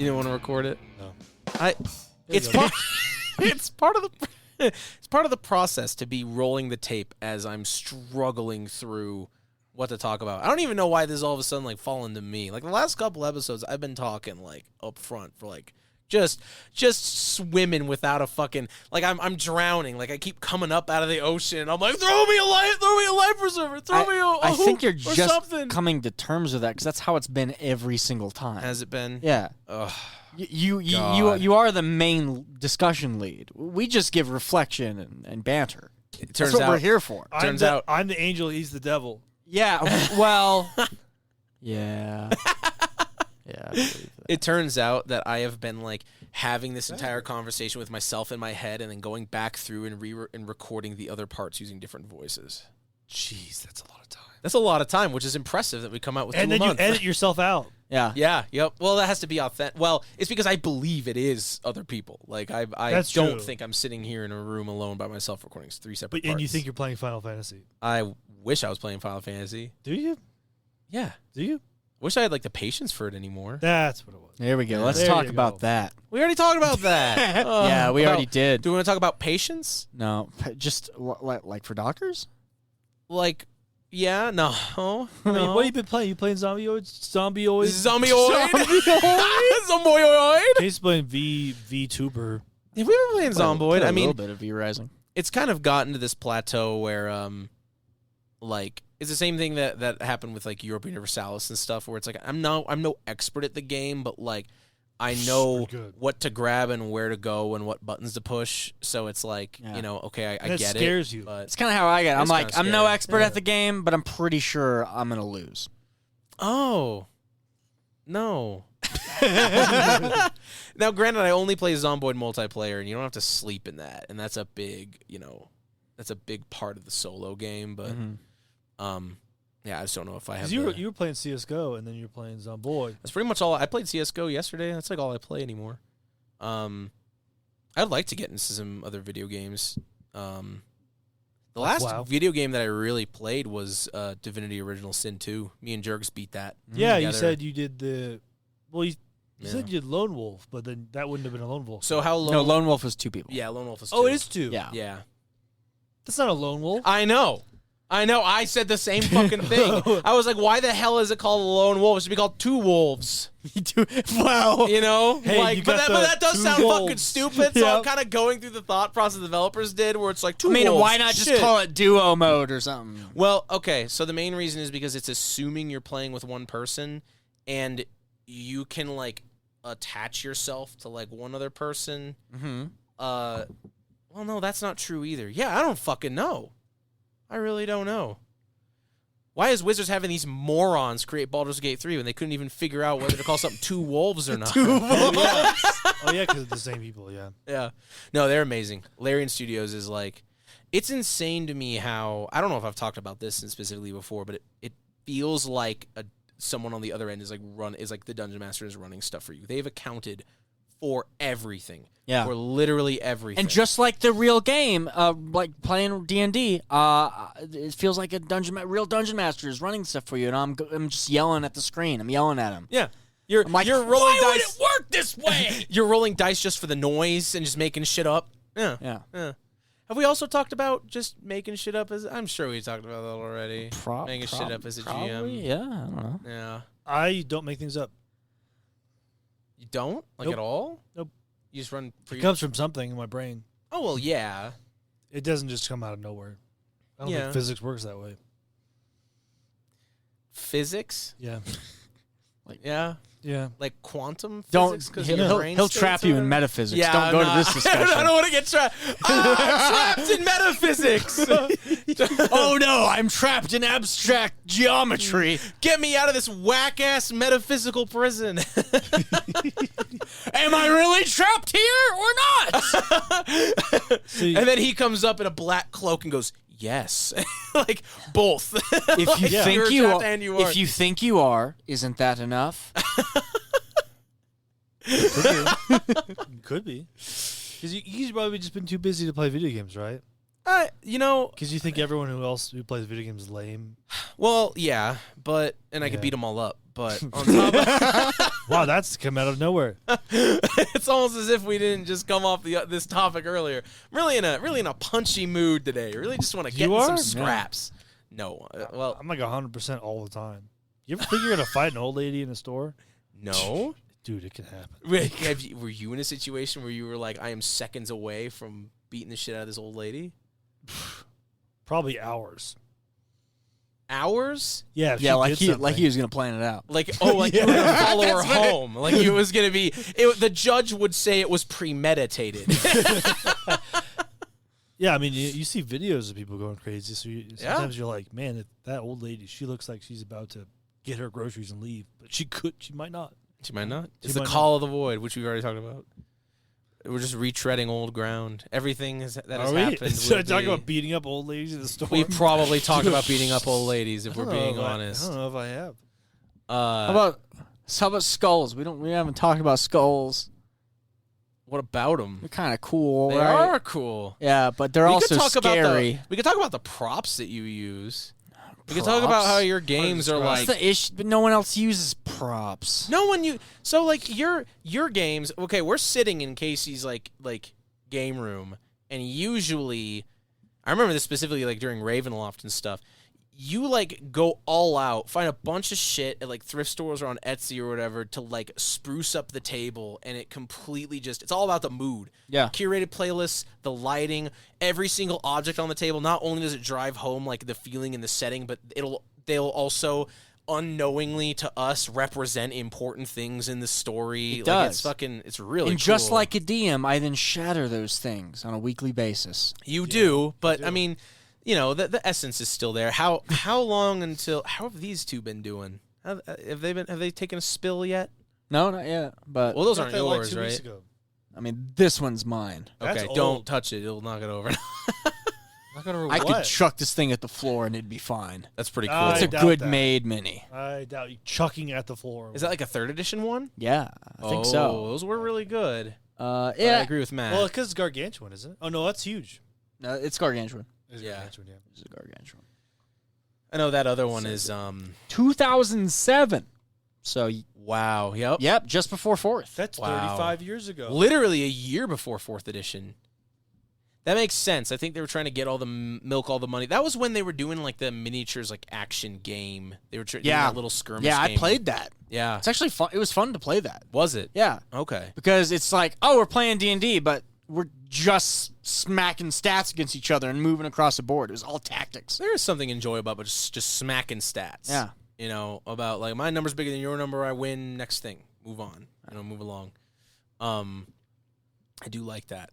didn't want to record it? No. It's part. It's part of the. It's part of the process to be rolling the tape as I'm struggling through what to talk about. I don't even know why this is all of a sudden like falling to me. Like the last couple episodes, I've been talking like up front for like just swimming without a fucking like I'm drowning. Like I keep coming up out of the ocean. I'm like throw me a life preserver, throw me a I think you're or just something. coming to terms with that because that's how it's been every single time. Has it been? Yeah. Ugh. You are the main discussion lead. We just give reflection and banter. That's what we're here for. Turns out I'm the angel. He's the devil. Yeah. Well. Yeah. Yeah. I believe that. It turns out that I have been like having this entire conversation with myself in my head and then going back through and recording the other parts using different voices. Jeez, that's a lot of time. That's a lot of time, which is impressive that we come out with And two a then you month. edit yourself out. Yeah. Yeah, yep. Well, that has to be authentic. Well, it's because I believe it is other people. Like I That's don't true. think I'm sitting here in a room alone by myself recording 3 separate But parts. and you think you're playing Final Fantasy? I wish I was playing Final Fantasy. Do you? Yeah. Do you? Wish I had like the patience for it anymore. That's what it was. There we go. Yeah. Let's There talk you about go. that. We already talked about that. Yeah, we already did. Do we want to talk about patience? No, just like for doctors. Like, yeah, no. I mean, what have you been playing? You playing Zombioid? Zombioid? Zombioid? Casey's playing VTuber. Have we been playing Zomboid? A I mean, little bit of V-Rising. it's kind of gotten to this plateau where, like, it's the same thing that happened with, like, Europa Universalis and stuff, where it's like, I'm no expert at the game, but, like, I know Pretty good. what to grab and where to go and what buttons to push, so it's like, Yeah. you know, okay, I And it get scares it. you. But, It's kind of how I get. I'm It's like, kinda I'm no scary. expert Yeah. at the game, but I'm pretty sure I'm gonna lose. oh, no. Now, granted, I only play Zomboid multiplayer, and you don't have to sleep in that, and that's a big, that's a big part of the solo game. But, yeah, I just don't know if I have. Because you were playing CS:GO and then you were playing Zomboid. That's pretty much all. I played CS:GO yesterday. That's like all I play anymore. I'd like to get into some other video games. The last WoW? video game that I really played was Divinity: Original Sin 2. Me and Jerks beat that. Yeah, you together. said you did the. Well, you Yeah. said you did Lone Wolf, but then that wouldn't have been a Lone Wolf. So how long? No, Lone Wolf is 2 people. Yeah, Lone Wolf is 2. Oh, it is 2. Yeah. Yeah. That's not a Lone Wolf. I know. I said the same fucking thing. I was like, why the hell is it called Lone Wolf? It should be called Two Wolves. Wow. You know? Hey, like, you but got that does two sound fucking wolves. stupid, so I'm Yep. kind of going through the thought process the developers did, where it's like two I mean, wolves. why not just Shit. call it duo mode or something? Well, okay, so the main reason is because it's assuming you're playing with one person, and you can, like, attach yourself to, like, one other person. Mm-hmm. Well, no, that's not true either. Yeah, I don't fucking know. I really don't know. Why is Wizards having these morons create Baldur's Gate 3 when they couldn't even figure out whether to call something Two Wolves or not? Oh, yeah, because it's the same people, yeah. Yeah. No, they're amazing. Larian Studios is like, it's insane to me how, I don't know if I've talked about this specifically before, but it feels like someone on the other end is like the Dungeon Master is running stuff for you. They've accounted for everything. Yeah. For literally everything. And just like the real game, like playing D&D, it feels like a real dungeon master is running stuff for you, and I'm just yelling at the screen. I'm yelling at him. Yeah. You're I'm like, rolling why dice. would it work this way? You're rolling dice just for the noise and just making shit up. Yeah. Yeah. Have we also talked about just making shit up as? I'm sure we talked about that already. Making shit up as a probably, GM. Yeah, I don't know. Yeah. I don't make things up. You don't like Nope. at all. Nope. You just run. It comes from something in my brain. Oh well, yeah. It doesn't just come out of nowhere. I don't Yeah. think physics works that way. Physics. Yeah. Yeah. Yeah. Like quantum Don't. physics. 'Cause He'll, your he'll, brain he'll states trap you are- in metaphysics. Yeah, Don't go I'm to this not- discussion. I don't want to get trapped. I'm trapped in metaphysics. Oh no, I'm trapped in abstract geometry. Get me out of this whack ass metaphysical prison. Am I really trapped here or not? See, And then he comes up in a black cloak and goes, "Yes," like both. If you Yeah. think You're you trapped are, and you if aren't. you think you are, isn't that enough? could be. Because you've probably just been too busy to play video games, right? You know, Because you think everyone who plays video games is lame. well, yeah, but I could Yeah. beat them all up, But on top of Wow, that's come out of nowhere. it's almost as if we didn't just come off this topic earlier. I'm really in a punchy mood today. I really just want to get You in are? some scraps. No, well, I'm like 100% all the time. You ever think you're gonna fight an old lady in a store? no. Dude, it can happen. Wait, were you in a situation where you were like, I am seconds away from beating the shit out of this old lady? Probably hours. Hours? Yeah, if Yeah, she like did he something. was gonna plan it out. Like, oh, like you were gonna follow her home. Like it was gonna be. The judge would say it was premeditated. Yeah, I mean, you see videos of people going crazy, so sometimes you're like, man, that old lady, she looks like she's about to get her groceries and leave, but she might not. She might not. She It's the might call of the void, which we've already talked about. We're just retreading old ground. Everything that has Are we? happened. Should I would talk be- about beating up old ladies in the store? We probably talked about beating up old ladies if I we're don't know being if I honest. don't know if I have. How about skulls? We haven't talked about skulls. What about them? They're kind of cool, They right? are cool. Yeah, but they're also scary. We could talk about the props that you use. We could talk about how your games are That's like. the issue, but no one else uses props. No one so like your games. Okay, we're sitting in Casey's like game room, and usually, I remember this specifically like during Ravenloft and stuff. You like go all out, find a bunch of shit at like thrift stores or on Etsy or whatever to like spruce up the table, and it completely it's all about the mood. Yeah. Curated playlists, the lighting, every single object on the table. Not only does it drive home like the feeling and the setting, but they'll also unknowingly to us represent important things in the story. It Like does. it's really And cool. just like a DM, I then shatter those things on a weekly basis. You do, but I mean, you know, the essence is still there. How long until how have these two been doing? Have they taken a spill yet? No, not yet. But Well, those I aren't got that, like, yours, 2 weeks right? ago. I mean, this one's mine. That's Okay, old. don't touch it. It'll knock it over. Not gonna I what? could chuck this thing at the floor and it'd be fine. That's pretty cool. I It's a doubt good that. made mini. I doubt you chucking at the floor. Is that like a 3rd edition one? Yeah, I think Oh, so. those were really good. I Yeah, agree with Matt. Well, because it's gargantuan, isn't it? Oh no, that's huge. it's gargantuan. It's Yeah. gargantuan, yeah. It's a gargantuan. I know that other one is 2007. So, wow. Yep. yep, just before 4th. That's Wow. 35 years ago. Literally a year before 4th edition. That makes sense. I think they were trying to get all the milk, all the money. That was when they were doing like the miniatures, like action game. They were doing Yeah. that little skirmish. Yeah, I game. played that. Yeah, It's actually fun. It was fun to play that. was it? Yeah, Okay. because it's like, oh, we're playing D&D, but we're just smacking stats against each other and moving across the board. It was all tactics. There is something enjoyable about just smacking stats. Yeah. You know, about like my number's bigger than your number. I win. Next thing, move on. You know, move along. I do like that.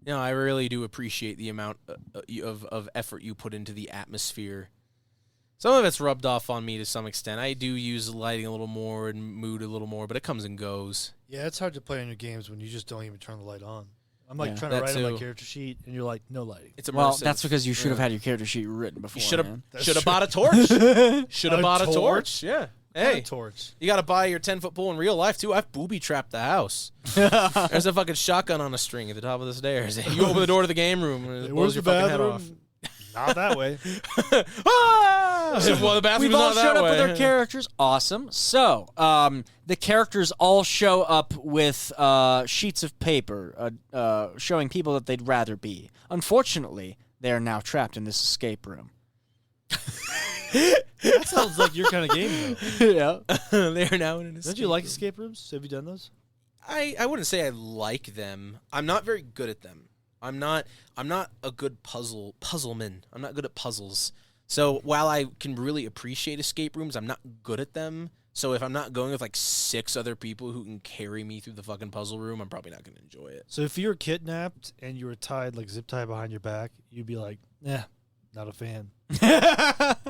You know, I really do appreciate the amount of effort you put into the atmosphere. Some of it's rubbed off on me to some extent. I do use lighting a little more and mood a little more, but it comes and goes. Yeah, it's hard to play in your games when you just don't even turn the light on. I'm like Yeah. trying to That write on too. my character sheet, and you're like, no lighting. It's immersive. Well, that's because you should have had your character sheet written before. you should man. have bought a torch. Should have A bought a torch. torch? Yeah. Kind Hey, of torch. you got to buy your 10-foot pole in real life, too. I've booby-trapped the house. There's a fucking shotgun on a string at the top of the stairs. You open the door to the game room and it blows your fucking head off. Not that way. Ah! Well, the bathroom's We've all not that showed up way. with our characters. Awesome. So, the characters all show up with sheets of paper showing people that they'd rather be. Unfortunately, they are now trapped in this escape room. That sounds like your kind of game, though. Yeah. They are now in an Don't escape you like room. escape rooms? Have you done those? I wouldn't say I like them. I'm not very good at them. I'm not a good puzzleman. I'm not good at puzzles. So while I can really appreciate escape rooms, I'm not good at them. So if I'm not going with like 6 other people who can carry me through the fucking puzzle room, I'm probably not going to enjoy it. So if you were kidnapped and you were tied, like zip tie behind your back, you'd be like, nah, not a fan.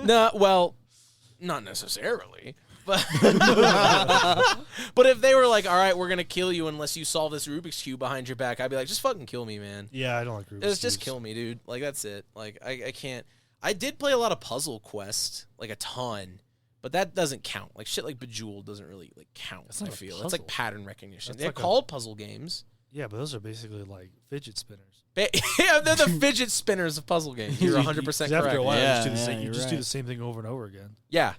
No, well, not necessarily. But but if they were like, all right, we're going to kill you unless you solve this Rubik's Cube behind your back, I'd be like, just fucking kill me, man. Yeah, I don't like Rubik's Just Cubes. kill me, dude. Like, that's it. Like, I can't. I did play a lot of Puzzle Quest, like a ton, but that doesn't count. Like, shit like Bejeweled doesn't really, like, count, That's I not a feel. It's like puzzle. pattern recognition. That's They're like a- called puzzle games. Yeah, but those are basically like fidget spinners. Yeah, they're the fidget spinners of puzzle games. You're 100% Because correct. after a while, Yeah, you just do the yeah, same. You you're just do right. the same thing over and over again. Yeah.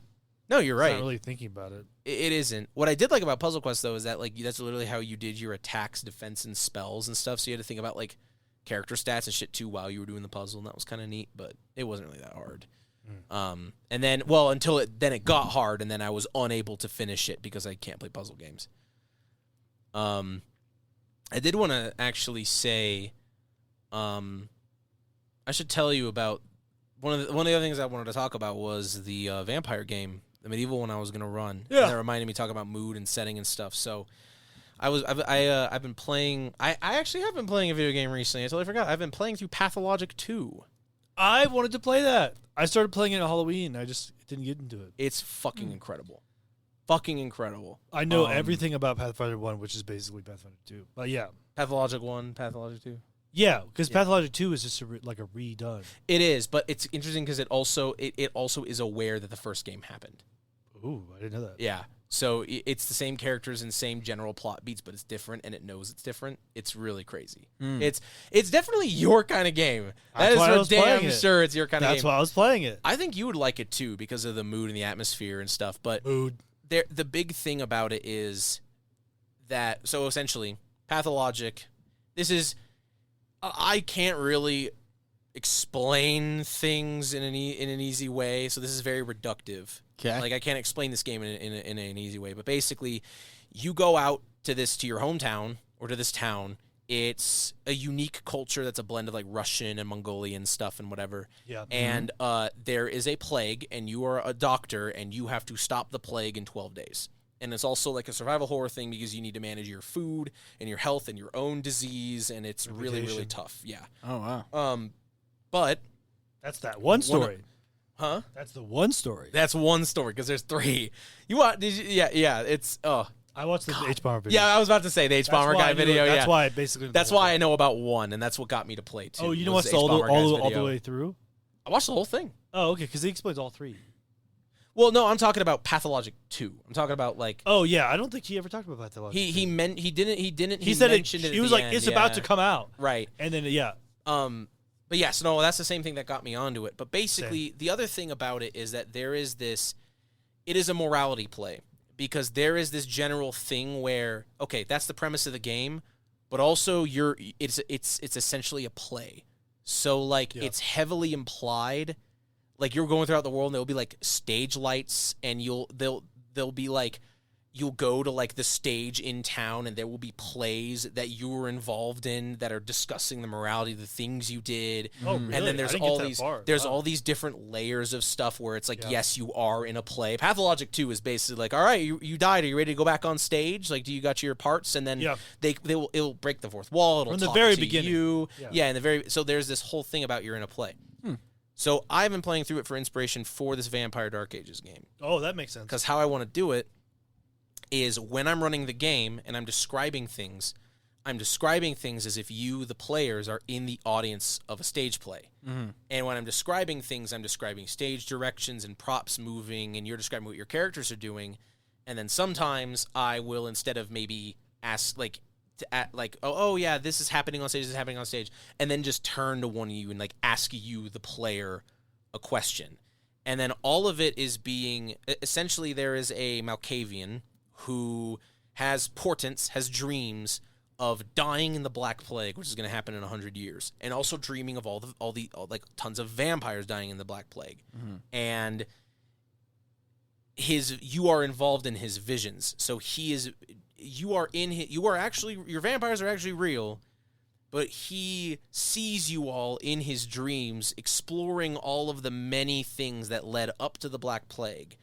No, you're right. Not really thinking about it. It isn't. What I did like about Puzzle Quest, though, is that like that's literally how you did your attacks, defense, and spells and stuff. So you had to think about like character stats and shit too while you were doing the puzzle, and that was kind of neat. But it wasn't really that hard. And then, well, until it got hard, and then I was unable to finish it because I can't play puzzle games. I did want to actually say, I should tell you about one of the other things I wanted to talk about was the vampire game, the medieval one I was gonna run. Yeah, and that reminded me to talk about mood and setting and stuff. So, I've been playing. I actually have been playing a video game recently. I totally forgot. I've been playing through Pathologic 2. I wanted to play that. I started playing it at Halloween. I just didn't get into it. It's fucking incredible. Fucking incredible. I know everything about Pathfinder 1, which is basically Pathfinder 2. But yeah. Pathologic 1, Pathologic 2. Yeah, because Pathologic 2 is just like a redone. It is, but it's interesting because it also is aware that the first game happened. Ooh, I didn't know that. Yeah. So it's the same characters and same general plot beats, but it's different, and it knows it's different. It's really crazy. It's definitely your kind of game. That's why I was damn playing it. sure it's your kind of game. That's why I was playing it. I think you would like it too because of the mood and the atmosphere and stuff. But Mood. the big thing about it is that, so essentially, Pathologic, this is, I can't really explain things in an easy way, so this is very reductive. Okay. Like, I can't explain this game in an easy way, but basically, you go out to your hometown, or to this town. It's a unique culture that's a blend of, like, Russian and Mongolian stuff and whatever. Yeah. And there is a plague, and you are a doctor, and you have to stop the plague in 12 days. And it's also like a survival horror thing because you need to manage your food and your health and your own disease, and it's really, really tough. Yeah. Oh, wow. But That's that one story. Huh? That's the one story. That's one story because there's 3. You want? Yeah. It's I watched the H Bomber video. Yeah, I was about to say the H Bomber guy video. That's yeah. why basically. That's why I know about 1, and that's what got me to play 2. Oh, you know was what's the H-Bomber guy's all video. the way through? I watched the whole thing. Oh, okay, because he explains all 3. Well, no, I'm talking about Pathologic 2. I'm talking about like. Oh yeah, I don't think he ever talked about Pathologic. He didn't. He said mentioned it. He at was the like, end, it's about to come out, right? And then yeah. But yes, no, that's the same thing that got me onto it. But basically, the other thing about it is that there is this. It is a morality play because there is this general thing where okay, that's the premise of the game, but also it's essentially a play. So like it's heavily implied. Like you're going throughout the world and there'll be like stage lights and they'll be like you'll go to like the stage in town and there will be plays that you were involved in that are discussing the morality of the things you did. Oh, really? And then there's all these different layers of stuff where it's like yes, you are in a play. Pathologic 2 is basically like all right, you died, are you ready to go back on stage? Like do you got your parts? And then it'll break the fourth wall, it'll from talk the very to beginning. you. Yeah, in the very so there's this whole thing about you're in a play. So I've been playing through it for inspiration for this Vampire Dark Ages game. Oh, that makes sense. Because how I want to do it is when I'm running the game and I'm describing things as if you, the players, are in the audience of a stage play. Mm-hmm. And when I'm describing things, I'm describing stage directions and props moving, and you're describing what your characters are doing. And then sometimes I will, instead of maybe ask, like, oh yeah, this is happening on stage, and then just turn to one of you and like ask you, the player, a question. And then all of it is being, essentially there is a Malkavian who has portents, has dreams of dying in the Black Plague, which is going to happen in 100 years, and also dreaming of all the like tons of vampires dying in the Black Plague. Mm-hmm. And you are involved in his visions. So your vampires are actually real, but he sees you all in his dreams exploring all of the many things that led up to the Black Plague,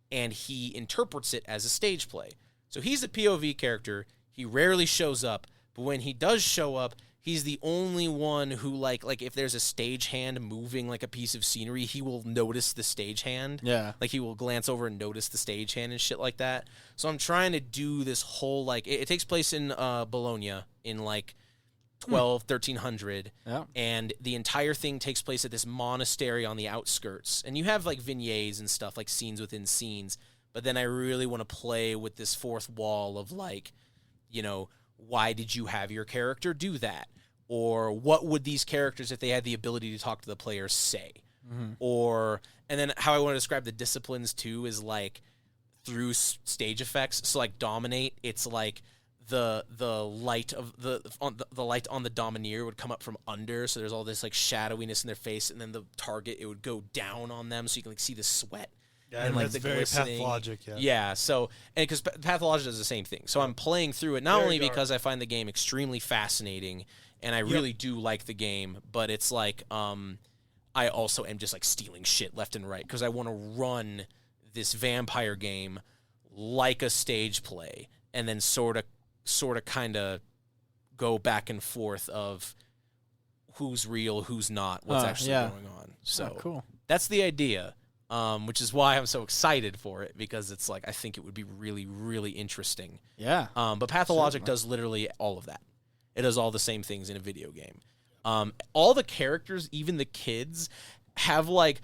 and he interprets it as a stage play. So he's a POV character. He rarely shows up, but when he does show up, he's the only one who, like if there's a stagehand moving like a piece of scenery, he will notice the stagehand. Yeah. Like he will glance over and notice the stagehand and shit like that. So I'm trying to do this whole, like, it takes place in Bologna in like 1300. Yeah. And the entire thing takes place at this monastery on the outskirts. And you have like vignettes and stuff, like scenes within scenes. But then I really want to play with this fourth wall of like, you know, why did you have your character do that? Or what would these characters, if they had the ability to talk to the players, say? or and then how I want to describe the disciplines too is like through stage effects. So like dominate, it's like the light of the light on the domineer would come up from under, so there's all this like shadowiness in their face, and then the target, it would go down on them, so you can like see the sweat. Yeah, and like it's the very glistening. pathologic. Yeah. So, and because Pathologic does the same thing, so I'm playing through it not Very only dark. because I find the game extremely fascinating, and I really do like the game, but it's like I also am just like stealing shit left and right because I want to run this vampire game like a stage play, and then sort of kind of go back and forth of who's real, who's not, what's actually going on. So cool. That's the idea. Which is why I'm so excited for it, because it's like I think it would be really, really interesting. Yeah. But Pathologic does literally all of that. It does all the same things in a video game. All the characters, even the kids, have like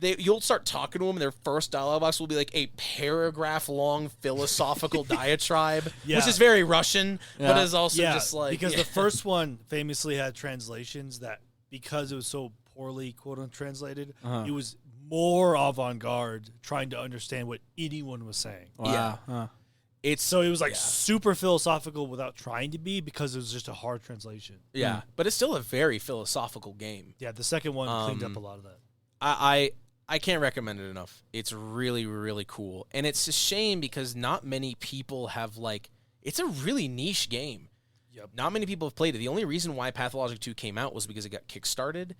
you'll start talking to them, and their first dialogue box will be like a paragraph-long philosophical diatribe, which is very Russian, but is also just like because the first one famously had translations that, because it was so poorly quote-unquote translated, it was more avant-garde trying to understand what anyone was saying. Wow. So it was like super philosophical without trying to be, because it was just a hard translation. Yeah, but it's still a very philosophical game. Yeah, the second one cleaned up a lot of that. I can't recommend it enough. It's really, really cool. And it's a shame because not many people have it's a really niche game. Yep. Not many people have played it. The only reason why Pathologic 2 came out was because it got kickstarted.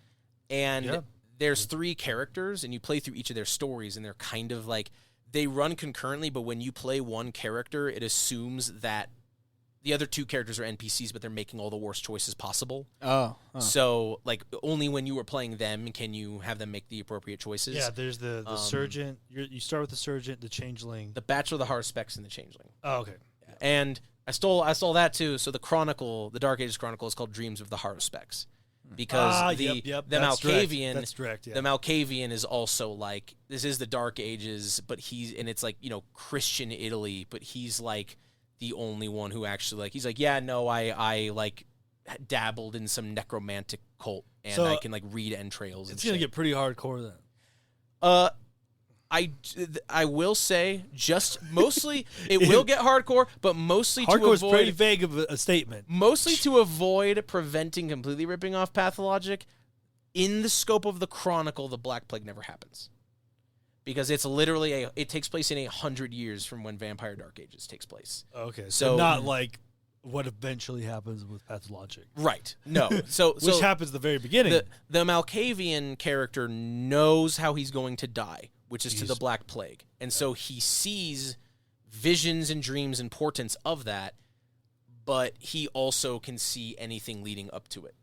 And there's 3 characters, and you play through each of their stories, and they're kind of like, they run concurrently, but when you play one character, it assumes that the other 2 characters are NPCs, but they're making all the worst choices possible. So, like, only when you are playing them can you have them make the appropriate choices. Yeah, there's the Surgeon. You start with the Surgeon, the Changeling. The Bachelor, the Haruspex, and the Changeling. Oh, okay. Yeah. And I stole that, too. So the Chronicle, the Dark Ages Chronicle, is called Dreams of the Haruspex. Because the Malkavian, that's direct, the Malkavian is also like, this is the Dark Ages, but it's like, Christian Italy, but he's like the only one who actually he's like, yeah, no, I like dabbled in some necromantic cult, and So, I can like read entrails. It's and gonna shit. get pretty hardcore then. I will say, just mostly it will get hardcore, but mostly to Hardcore is avoid pretty vague of a statement. mostly to avoid preventing completely ripping off Pathologic. In the scope of the Chronicle, the Black Plague never happens, because it's literally it takes place in 100 years from when Vampire Dark Ages takes place. Okay, So- so not like what eventually happens with Pathologic, Right? No. So which happens at the very beginning. the Malkavian character knows how he's going to die, which is to the Black Plague. And so he sees visions and dreams and portents of that, but he also can see anything leading up to it.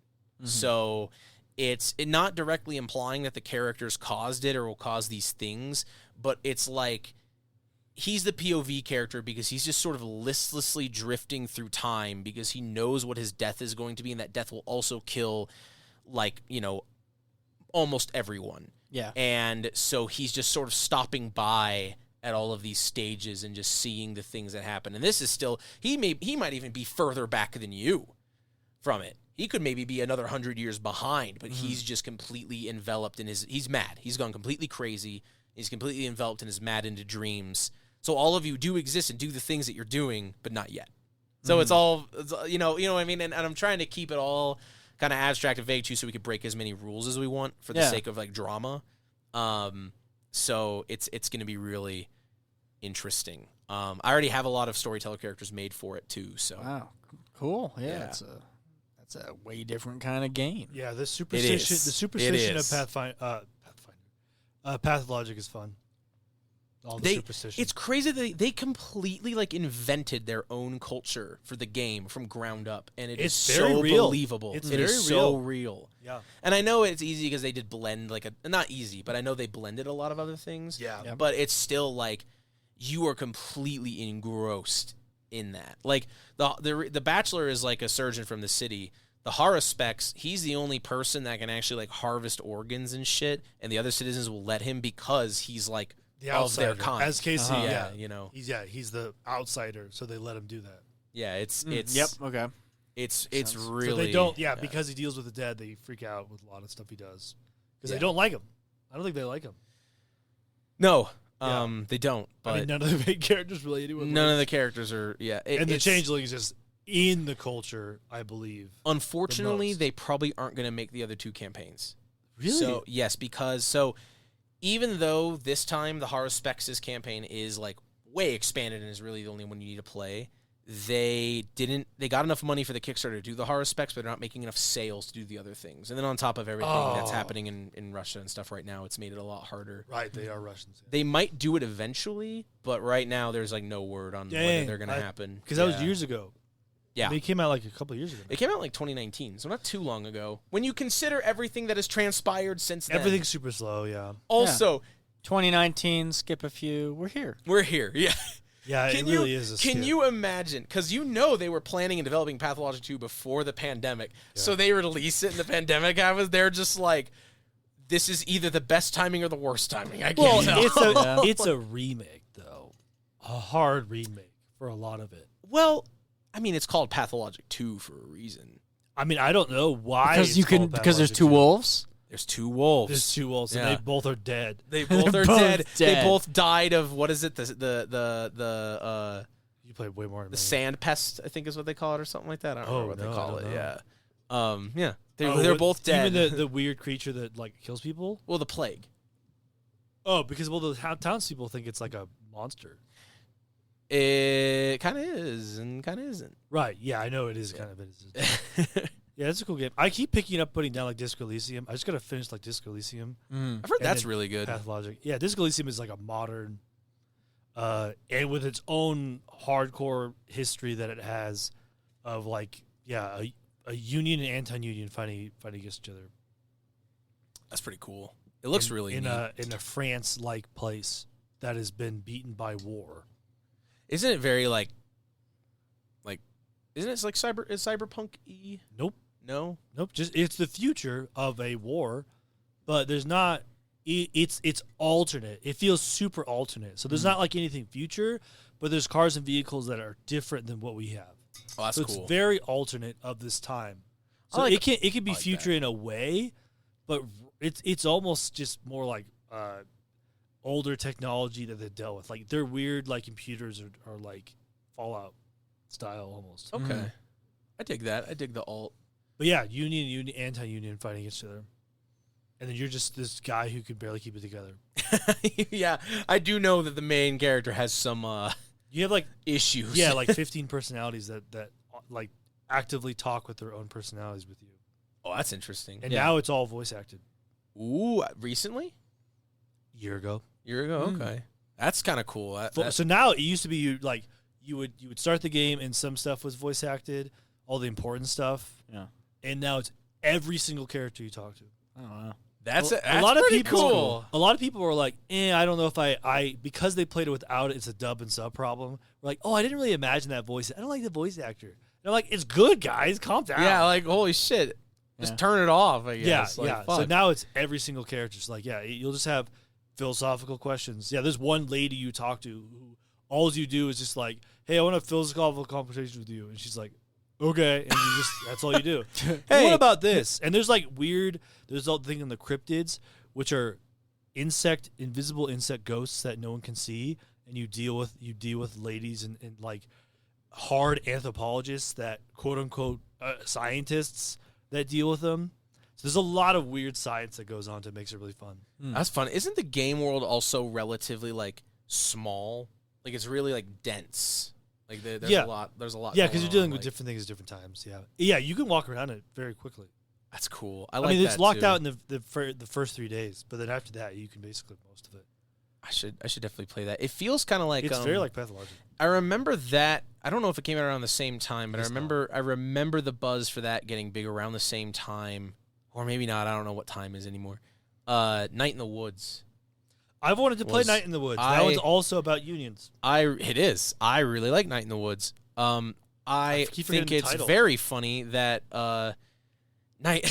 So it's not directly implying that the characters caused it or will cause these things, but it's like he's the POV character because he's just sort of listlessly drifting through time because he knows what his death is going to be, and that death will also kill, almost everyone. Yeah. And so he's just sort of stopping by at all of these stages and just seeing the things that happen. And this is still, he might even be further back than you from it. He could maybe be another 100 years behind, but he's just completely enveloped in he's mad. He's gone completely crazy. He's completely enveloped in his mad into dreams. So all of you do exist and do the things that you're doing, but not yet. So it's all, you know what I mean? And I'm trying to keep it all kind of abstract and vague too, so we could break as many rules as we want for the sake of drama. So it's going to be really interesting. I already have a lot of storyteller characters made for it too. So Wow, cool. Yeah, that's a way different kind of game. Yeah, the superstition of Pathologic is fun. All the superstition. It's crazy that they completely invented their own culture for the game from ground up, and it's very so real. believable. It's It very is real. so real. Yeah. And I know it's easy because they did blend not easy, but I know they blended a lot of other things. Yeah. Yep. But it's still you are completely engrossed in that. The Bachelor is like a surgeon from the city. The Haruspex, he's the only person that can actually harvest organs and shit, and the other citizens will let him because he's The of outsider. their kind. As Casey, He's he's the outsider, so they let him do that. Yeah, it's Yep. Okay. it's So really they don't, because he deals with the dead, they freak out with a lot of stuff he does because they don't like him. I don't think they like him. No, Yeah. they don't. But I mean, none of the main characters really anyone. none of likes. the characters are. Yeah, And the it's- changeling is just in the culture, I believe. Unfortunately, most. they probably aren't going to make the other 2 campaigns. Really? So yes, because even though this time the Haruspex' campaign is like way expanded and is really the only one you need to play, they got enough money for the Kickstarter to do the Haruspex, but they're not making enough sales to do the other things. And then on top of everything that's happening in Russia and stuff right now, it's made it a lot harder. Right, they are Russians. They might do it eventually, but right now there's like no word on whether Dang, they're going to happen. Because that was years ago. Yeah. They came out like a couple of years ago. It came out like 2019, so not too long ago. When you consider everything that has transpired since then. Everything's super slow, yeah. Also, 2019, skip a few. We're here. we're here. Yeah. Yeah, it really is a Can skip. you imagine? Because they were planning and developing Pathologic 2 before the pandemic. So they release it and the pandemic happens. They're just like, this is either the best timing or the worst timing. I Well, can't tell. it's a remake, though. A hard remake for a lot of it. Well, I mean, it's called Pathologic 2 for a reason. I mean, I don't know why. Because because there's 2 wolves. There's 2 wolves. There's 2 wolves, and Yeah. they both are dead. They both are both dead. They dead. both died of what is it? The You played way more than me. sand pest, I think is what they call it, or something like that. I don't remember what no, they I call don't it. know. Yeah. Yeah. Oh, They're both dead. Even the weird creature that like kills people. well, the plague. Oh, because the townspeople think it's like a monster. It kind of is and kind of isn't. Right. Yeah, I know it is kind of. It is. Yeah, it's a cool game. I keep picking up, putting down like Disco Elysium. I just gotta finish like Disco Elysium. I've heard And that's then really good. Pathologic. Yeah, Disco Elysium is like a modern, and with its own hardcore history that it has, of like a union and anti-union fighting against each other. That's pretty cool. It looks really in neat. in a France-like place that has been beaten by war. Isn't it very like isn't it like cyberpunk-y? Nope. No. Nope. Just it's the future of a war, but there's not. It's alternate. It feels super alternate. So there's not like anything future, but there's cars and vehicles that are different than what we have. Oh, that's So cool. it's very alternate of this time. So I like- it can be I like future in a way, but it's almost just more like older technology that they dealt with. Like their weird like computers are like Fallout style almost. Okay. I dig that. I dig the alt. But yeah, union, anti-union fighting against each other. And then you're just this guy who can barely keep it together. Yeah, I do know that the main character has some You have like issues. yeah, like 15 personalities that like actively talk with their own personalities with you. Oh, that's interesting. And Yeah. now it's all voice acted. Ooh, recently? Year ago. Year ago. Okay. That's kind of cool. So now it used to be you would start the game and some stuff was voice acted, all the important stuff. Yeah. And now it's every single character you talk to. I don't know. that's a lot of pretty people. cool. A lot of people were like, I don't know if I because they played it without it. It's a dub and sub problem. We're like, I didn't really imagine that voice. I don't like the voice actor. And I'm like, it's good, guys. Calm down. Yeah, like holy shit. Just Yeah. turn it off, I yeah, guess. Like, yeah. So fuck. now it's every single character. It's like, yeah, you'll just have philosophical questions. Yeah, there's one lady you talk to who all you do is just like, hey, I want a philosophical conversation with you, and she's like, okay, and you just that's all you do. Hey. What about this? And there's like there's all the thing in the cryptids, which are invisible insect ghosts that no one can see, and you deal with ladies and like hard anthropologists that quote unquote scientists that deal with them. So there's a lot of weird science that goes on to makes it really fun. That's fun. Isn't the game world also relatively like small? Like it's really like dense. Like there's Yeah. a lot. There's a lot. Yeah, going because you're on, dealing with like- different things at different times. Yeah, yeah, you can walk around it very quickly. That's cool. I I like mean, it's that, locked too. out in the first 3 days, but then after that, you can basically most of it. I should definitely play that. It feels kind of like It's very like pathologic. I remember that. I don't know if it came out around the same time, but It's I remember the buzz for that getting big around the same time, or maybe not. I don't know what time is anymore. Night in the Woods. I've wanted to play Was- Night in the Woods. I- That one's also about unions. It is. I really like Night in the Woods. I keep think forgetting the it's title. very funny that Night.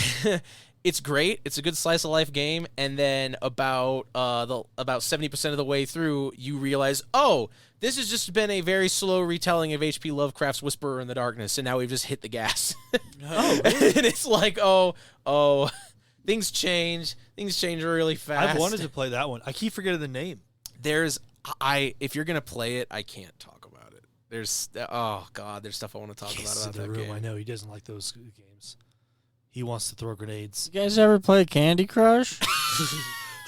It's great. It's a good slice of life game, and then about 70% of the way through, you realize, oh, this has just been a very slow retelling of H.P. Lovecraft's Whisperer in the Darkness, and now we've just hit the gas. Oh, really? And it's like, oh, things change. Things change really fast. I've wanted to play that one. I keep forgetting the name. If you're gonna play it, I can't talk about it. There's stuff I want to talk about the that room. game. I know he doesn't like those games. He wants to throw grenades. You guys ever play Candy Crush?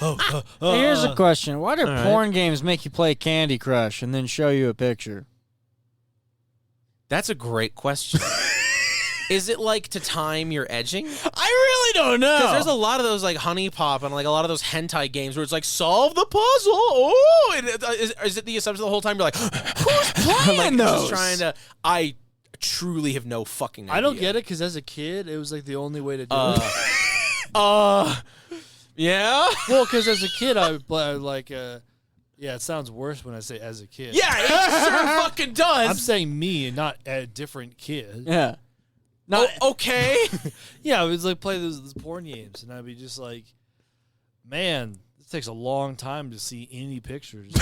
Hey, here's a question. Why do all right. porn games make you play Candy Crush and then show you a picture? That's a great question. Is it like to time your edging? I really don't know. Because there's a lot of those like Honey Pop and like a lot of those hentai games where it's like solve the puzzle. Oh, and is it the assumption the whole time you're like who's playing those? Just trying to. I truly have no fucking idea. I don't get it because as a kid, it was like the only way to do it. Yeah. Well, because as a kid, I would play like. Yeah, it sounds worse when I say as a kid. Yeah, it sure fucking does. I'm saying me and not a different kid. Yeah. Okay. Yeah, I was like play those porn games, and I'd be just like, man, this takes a long time to see any pictures.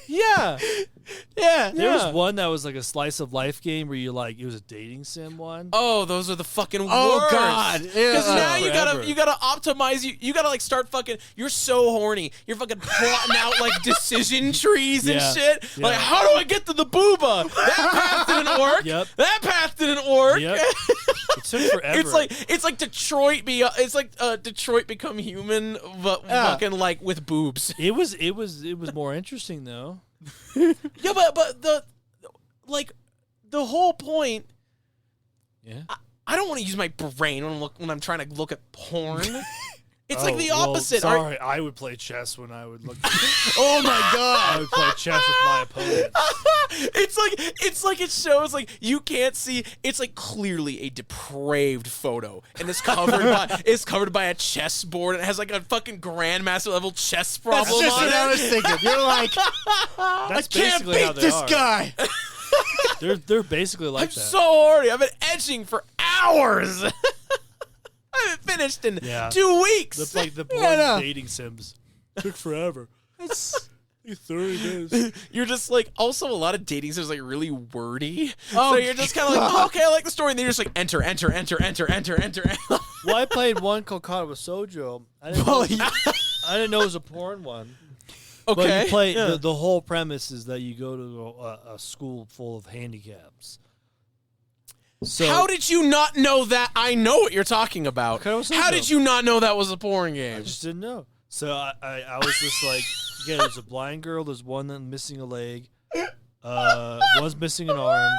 Yeah. There was one that was like a slice of life game where you like it was a dating sim one. Oh, those are the fucking worst. Oh, God. Because now Forever. you gotta optimize. You gotta like start fucking. You're so horny. You're fucking plotting out like decision trees and Yeah. shit. Yeah. Like, how do I get to the booba? That path didn't work. Yep. That path didn't work. Yep. It took forever. It's like Detroit Detroit Become Human, but fucking like with boobs. It was more interesting though. Yeah, but the whole point. Yeah. I don't want to use my brain when I'm trying to look at porn. It's like the well, opposite. sorry, I would play chess when I would look. Oh my god! I would play chess with my opponent. It's like it shows like you can't see. It's like clearly a depraved photo, and it's covered by a chessboard, and it has like a fucking grandmaster level chess problem. That's just on what I it. was thinking. You're like, That's can't basically how beat they this are. guy. They're basically like I'm that. so horny. I've been edging for hours. I haven't finished in 2 weeks. The, like the porn no. dating sims took forever. It's 30 days. You're just like, also a lot of dating sims like really wordy. Oh, so you're just kind of like, oh, okay, I like the story, and then you're just like, enter. Well, I played one called Caught with Sojo. I didn't know it was a porn one. But Okay. you play the whole premise is that you go to a school full of handicaps. So How did you not know that? I know what you're talking about. Okay, what's that How though? did you not know that was a porn game? I just didn't know. So I was just like, yeah, there's a blind girl. There's one that's missing a leg. One's missing an arm.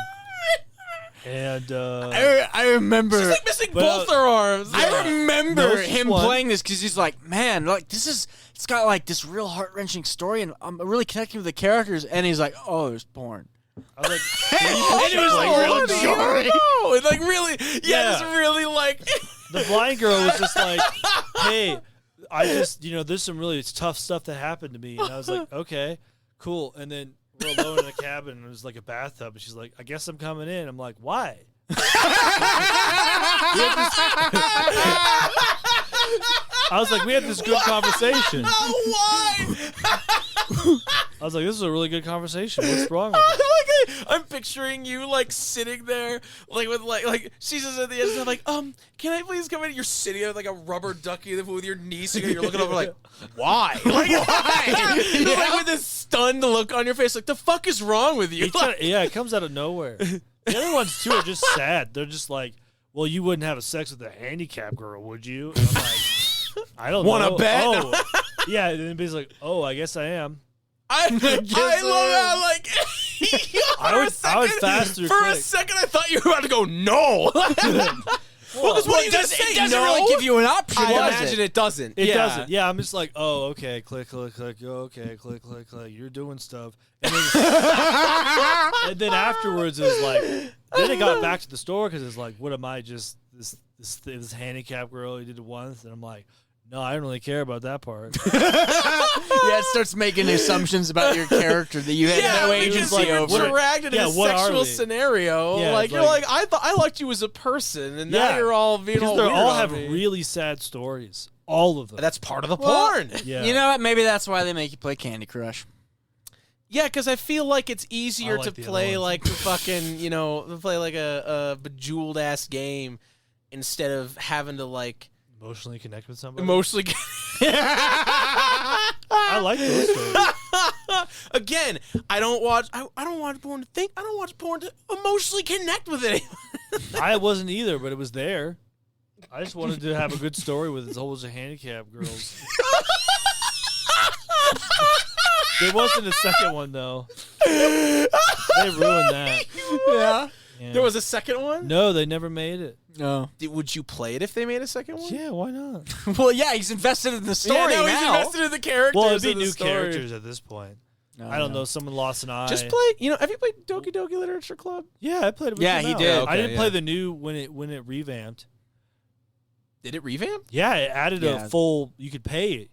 And I remember. She's like missing But, both her arms. I remember No, it's him one. playing this because he's like, man, like it's got like this real heart wrenching story, and I'm really connecting with the characters. And he's like, oh, there's porn. I was like, And it was like really horny. short. No, it's like really, it's really like. the blind girl was just like, hey, I just, there's some really tough stuff that happened to me. And I was like, okay, cool. And then we're alone in a cabin, and there's like a bathtub, and she's like, I guess I'm coming in. I'm like, why? I was like, we had this good conversation. Why? I was like, this is a really good conversation. What's wrong with it? I'm picturing you like sitting there, like with like she's just at the edge, and I'm like, can I please come in? You're sitting there like a rubber ducky with your niece, and you're looking over like, why? Like, why? Like with this stunned look on your face, like the fuck is wrong with you? It comes out of nowhere. The other ones too are just sad. They're just like, well, you wouldn't have a sex with a handicapped girl, would you? And I'm like, I don't Wanna know. bet? Oh. Yeah, and then he's like, oh, I guess I am. I love how like I would faster for a click. second I thought you were about to go no. Well, what are you gonna say? It doesn't no? really give you an option. I does imagine it? it doesn't. It Yeah. doesn't. Yeah, I'm just like, oh, okay, click, click, click. Oh, okay, click, click, click. You're doing stuff. And then, and then afterwards, it was like, then it got back to the store because it's like, what am I just this handicapped girl who did it once? And I'm like, no, I don't really care about that part. Yeah, it starts making assumptions about your character that you had no because agency you're over. dragged into a what are sexual they? scenario. Yeah, like you're like- like I liked you as a person, and now Yeah, you're all being Because all they weird all on have me. really sad stories. All of them. That's part of the Well, porn. yeah. You know what? Maybe that's why they make you play Candy Crush. Yeah, because I feel like it's easier I like to the other play ones. like the fucking play like a bejeweled ass game instead of having to like Emotionally connect with somebody. Emotionally. I like those stories. Again, I don't watch porn to think. I don't watch porn to emotionally connect with it. I wasn't either, but it was there. I just wanted to have a good story with this whole bunch of handicapped girls. There wasn't a second one though. They ruined that. Yeah. Yeah. There was a second one. No, they never made it. No. Would you play it if they made a second one? Yeah, why not? Well, yeah, he's invested in the story Yeah, no, he's now. invested in the characters. Well, it'd be and the new story. characters at this point. I don't know. Someone lost an eye. Just play. Have you played Doki Doki Literature Club? Yeah, I played it. With Yeah, them he out. did. I didn't Okay, play yeah. the new when it revamped. Did it revamp? Yeah, it added Yeah. a full. You could pay it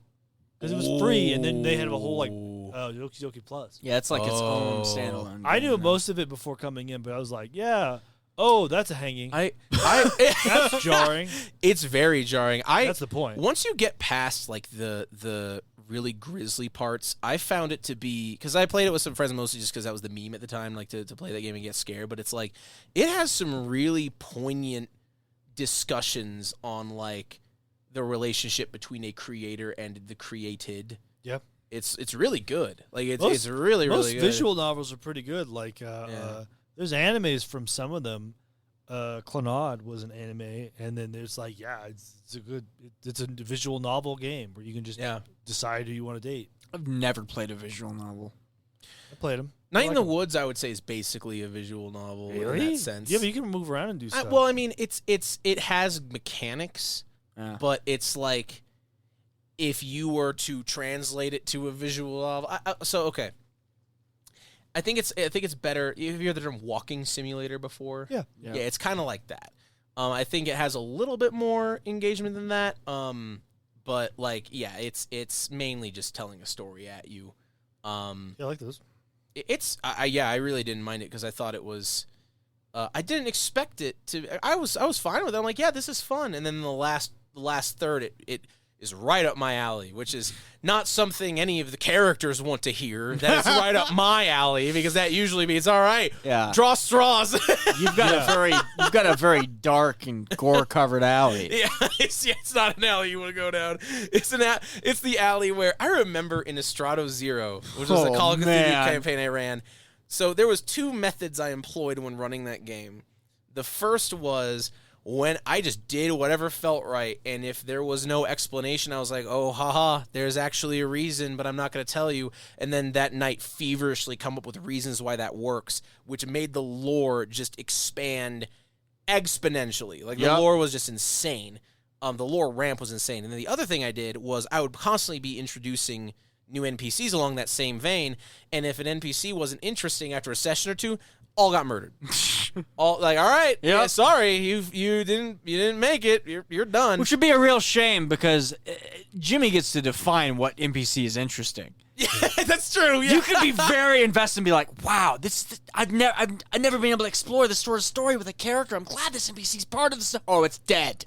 because it was free, and then they had a whole like Ooh. Doki Doki Plus. Yeah, it's like its own Oh. standalone. I game knew now. most of it before coming in, but I was like, yeah. Oh, that's a hanging. That's jarring. It's very jarring. That's the point. Once you get past like the really grisly parts, I found it to be because I played it with some friends mostly just because that was the meme at the time, like to play that game and get scared. But it's like it has some really poignant discussions on like the relationship between a creator and the created. Yep. It's really good. Like it's Most- really Most really good. visual novels are pretty good. Like there's animes from some of them. Clannad was an anime, and then there's like it's a visual novel game where you can just decide who you want to date. I've never played a visual novel. I played them. Night in the Woods, I would say, is basically a visual novel in that sense. Yeah, but you can move around and do stuff. Well, I mean, it has mechanics, Yeah. but it's like if you were to translate it to a visual novel. Okay. I think it's better. Have you heard the term walking simulator before? Yeah. Yeah, it's kind of like that. I think it has a little bit more engagement than that. But like, yeah, it's mainly just telling a story at you. Yeah, I like those. I really didn't mind it because I thought it was. I didn't expect it to. I was fine with it. I'm like, yeah, this is fun. And then the last third, it is right up my alley, which is not something any of the characters want to hear. That it's right up my alley because that usually means all right. Yeah. Draw straws. You've got a very dark and gore covered alley. Yeah, it's not an alley you want to go down. It's the alley where I remember in Estrado Zero, which was the Oh, Call of Cthulhu man. campaign I ran. So there was two methods I employed when running that game. The first was when I just did whatever felt right, and if there was no explanation, I was like, oh, haha, there's actually a reason, but I'm not going to tell you. And then that night feverishly come up with reasons why that works, which made the lore just expand exponentially. Like, the lore was just insane. The lore ramp was insane. And then the other thing I did was I would constantly be introducing new NPCs along that same vein, and if an NPC wasn't interesting after a session or two, all got murdered. All right, yeah, sorry, you didn't make it. You're done. Which would be a real shame because Jimmy gets to define what NPC is interesting. Yeah, that's true. Yeah. You could be very invested and be like, "Wow, I've never been able to explore this sort of story with a character. I'm glad this NPC's part of the story. Oh, it's dead,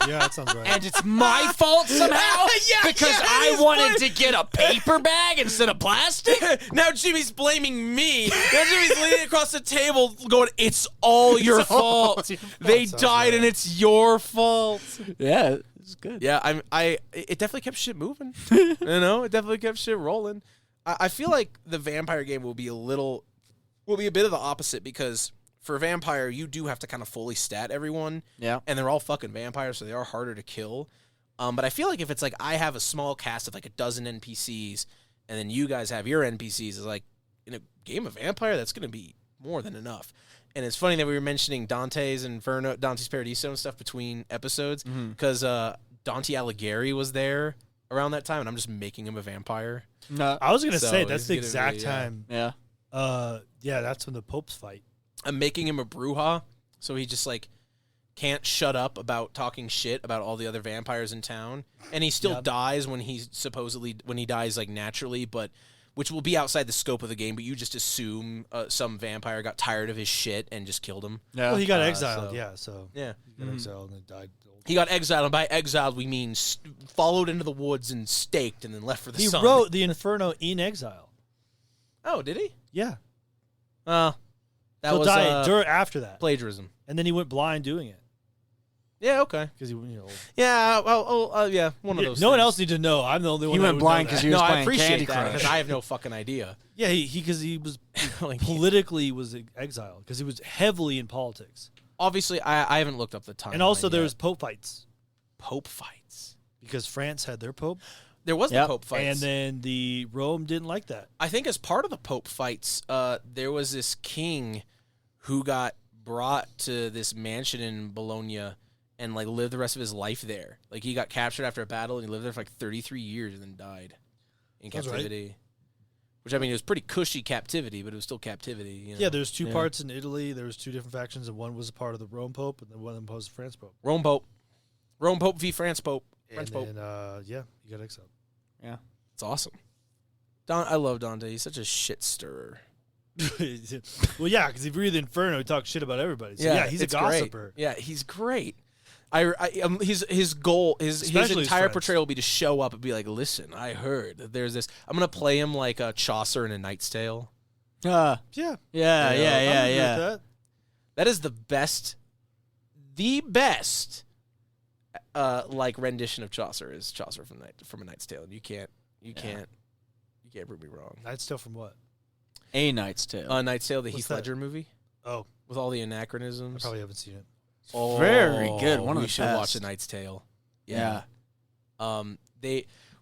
Yeah, that sounds right. and it's my fault somehow because I he's wanted to get a paper bag instead of plastic." Now Jimmy's blaming me. Now Jimmy's leaning across the table, going, "It's all your fault. They Sounds died, right. and it's your fault." Yeah, it's good. Yeah, it definitely kept shit moving. It definitely kept shit rolling. I feel like the vampire game will be a bit of the opposite because for vampire you do have to kind of fully stat everyone. Yeah. And they're all fucking vampires, so they are harder to kill. But I feel like if it's like I have a small cast of like a dozen NPCs, and then you guys have your NPCs, is like in a game of vampire, that's going to be more than enough. And it's funny that we were mentioning Dante's Paradiso and stuff between episodes because Dante Alighieri was there around that time, and I'm just making him a vampire. No. I was gonna So say that's he's the gonna exact be, time. Yeah. Yeah, that's when the popes fight. I'm making him a Bruja, so he just like can't shut up about talking shit about all the other vampires in town, and he still dies when he dies like naturally, but which will be outside the scope of the game. But you just assume some vampire got tired of his shit and just killed him. Yeah. Well, he got so- exiled. So Yeah, he got exiled and then died. he got exiled, and by exiled we mean followed into the woods and staked, and then left for the He sun. wrote the Inferno in exile. Oh, did he? Yeah, That he'll was die after that, plagiarism. and then he went blind doing it. Yeah, okay. because he. Yeah, yeah, one of those. No one things. else need to know. I'm the only one. He that went would blind know because that. he was No, I playing appreciate Candy that Crush. because I have no fucking idea. Yeah, because he was Like, politically was exiled because he was heavily in politics, obviously, I haven't looked up the timeline. and also there yet. was pope fights Pope fights. because France had their pope, There was Yep. the Pope fights, and then the Rome didn't like that. I think as part of the Pope fights, there was this king who got brought to this mansion in Bologna and like lived the rest of his life there. Like he got captured after a battle and he lived there for like 33 years and then died in Sounds right. captivity. Which I mean, it was pretty cushy captivity, but it was still captivity. You know? Yeah, there's two Yeah. parts in Italy. There was two different factions, and one was a part of the Rome Pope, and then one of them was the France Pope. Rome Pope v. France Pope. French And Pope. then, yeah, he got exiled. It's awesome. I love Dante. He's such a shit stirrer. Well, yeah, because if you read the Inferno, he talks shit about everybody. So, yeah, he's a it's great. gossiper. Yeah, he's great. His goal, his Especially his entire friends. portrayal will be to show up and be like, "Listen, I heard that there's this." I'm gonna play him like a Chaucer in A Knight's Tale. Yeah, Yeah, yeah, I would agree yeah. with that. That is the best, like rendition of Chaucer is Chaucer from A Knight's Tale, and you can't prove me wrong. Knight's Tale from what? A Knight's Tale. A Knight's Tale, the What's Heath that? Ledger movie Oh, with all the I anachronisms. probably haven't seen it. Oh, Very good. One of we the should watch best. A Knight's Tale. Yeah.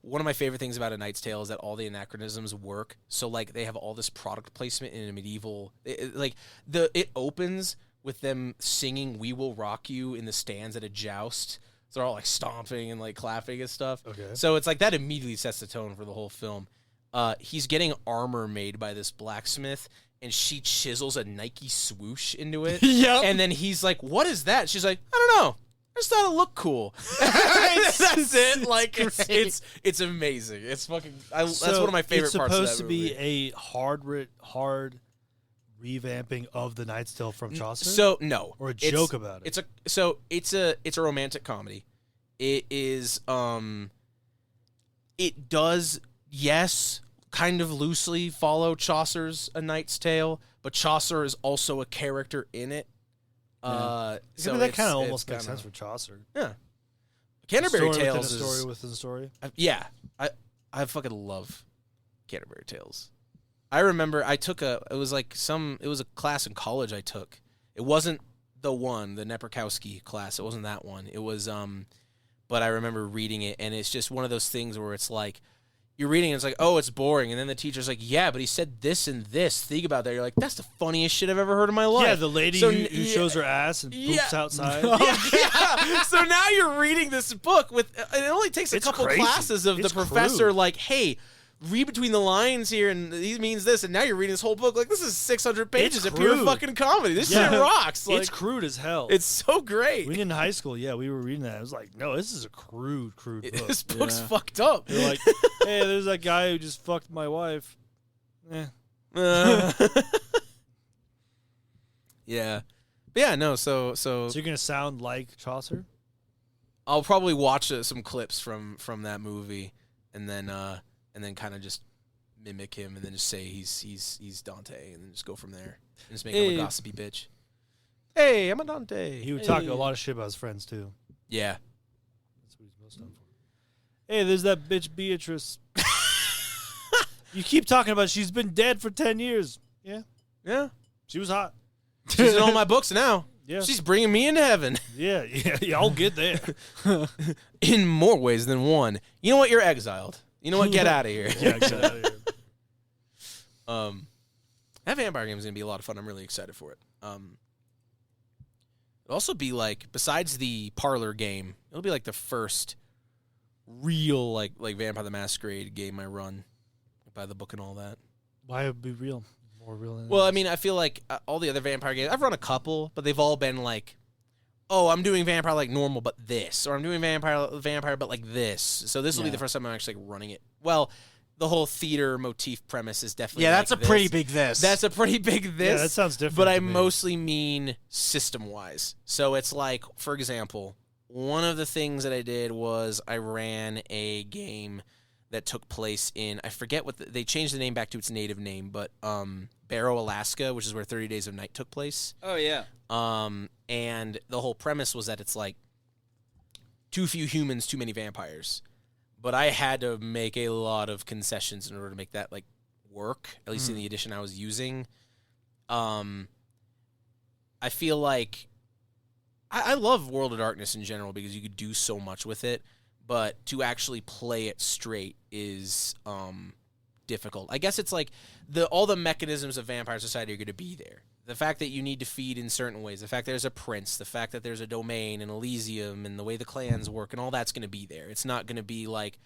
One of my favorite things about A Knight's Tale is that all the anachronisms work. So like they have all this product placement in a medieval. It opens with them singing "We Will Rock You" in the stands at a joust. So they're all like stomping and like clapping and stuff. Okay. So it's like that immediately sets the tone for the whole film. He's getting armor made by this blacksmith, and she chisels a Nike swoosh into it. Yep. And then he's like, "What is that?" She's like, "I don't know. I just thought it looked cool." That's it. Like it's amazing. It's fucking. That's one of my favorite parts of that It's supposed to movie. be a hard revamping of the Knight's Tale from Chaucer. So no, or a It's- joke about it. It's a romantic comedy. It is it does kind of loosely follow Chaucer's A Knight's Tale, but Chaucer is also a character in it. I So mean, that it's- kind of it's almost makes kinda- sense for Chaucer. Yeah. Canterbury Story Tales within a story is within a story. I fucking love Canterbury Tales. I remember I took it was a class in college I took. It wasn't the Neprakowski class. It wasn't that one. It was but I remember reading it, and it's just one of those things where it's like you're reading and it's like, "Oh, it's boring." And then the teacher's like, "Yeah, but he said this and this. Think about that." You're like, "That's the funniest shit I've ever heard in my life." Yeah, the lady So who shows her ass and poops outside. yeah. So now you're reading this book with it only takes a It's couple crazy. classes of It's the professor crude. like, "Hey, read between the lines here and he means this," and now you're reading this whole book like this is 600 pages of pure crude. fucking comedy. This Yeah. shit rocks. Like, It's crude as hell. it's so great. When in high school, yeah, we were reading that. I was like, no, this is a crude book. This book's Yeah. fucked up. They're like, hey, there's that guy who just fucked my wife. Eh. Yeah. But yeah, no, so So you're gonna sound like Chaucer? I'll probably watch some clips from that movie and then kind of just mimic him and then just say he's Dante and then just go from there and just make him Hey. a gossipy bitch. Hey, I'm a Dante. He would talk a lot of shit about his friends too. Yeah. That's what he's most known for. Hey, there's that bitch Beatrice. You keep talking about she's been dead for 10 years. Yeah, Yeah. she was hot. She's in all my books now. Yeah, She's bringing me into heaven yeah. I'll get there. in more ways than one. You know what? You're exiled. You know what? Get out of here. Yeah, exactly. That vampire game is gonna be a lot of fun. I'm really excited for it. It'll also be like, besides the parlor game, it'll be like the first real like Vampire the Masquerade game I run by the book and all that. Why would it be real? More real than Well, I mean, I feel like all the other vampire games, I've run a couple, but they've all been like, oh, I'm doing vampire like normal, but this, or I'm doing vampire, but like this. So this will be Yeah. the first time I'm actually running it. Well, the whole theater motif premise is definitely Yeah, that's like a pretty this. big this. That's a pretty big this. Yeah, that sounds different. But I to me. mostly mean system-wise. So it's like, for example, one of the things that I did was I ran a game that took place in, I forget what, they changed the name back to its native name, but Barrow, Alaska, which is where 30 Days of Night took place. Oh yeah. And the whole premise was that it's like, too few humans, too many vampires. But I had to make a lot of concessions in order to make that like work, at least in the edition I was using. I feel like I love World of Darkness in general because you could do so much with it, but to actually play it straight is difficult. I guess it's like all the mechanisms of Vampire Society are going to be there. The fact that you need to feed in certain ways, the fact that there's a prince, the fact that there's a domain and Elysium and the way the clans work and all that's going to be there. It's not going to be like,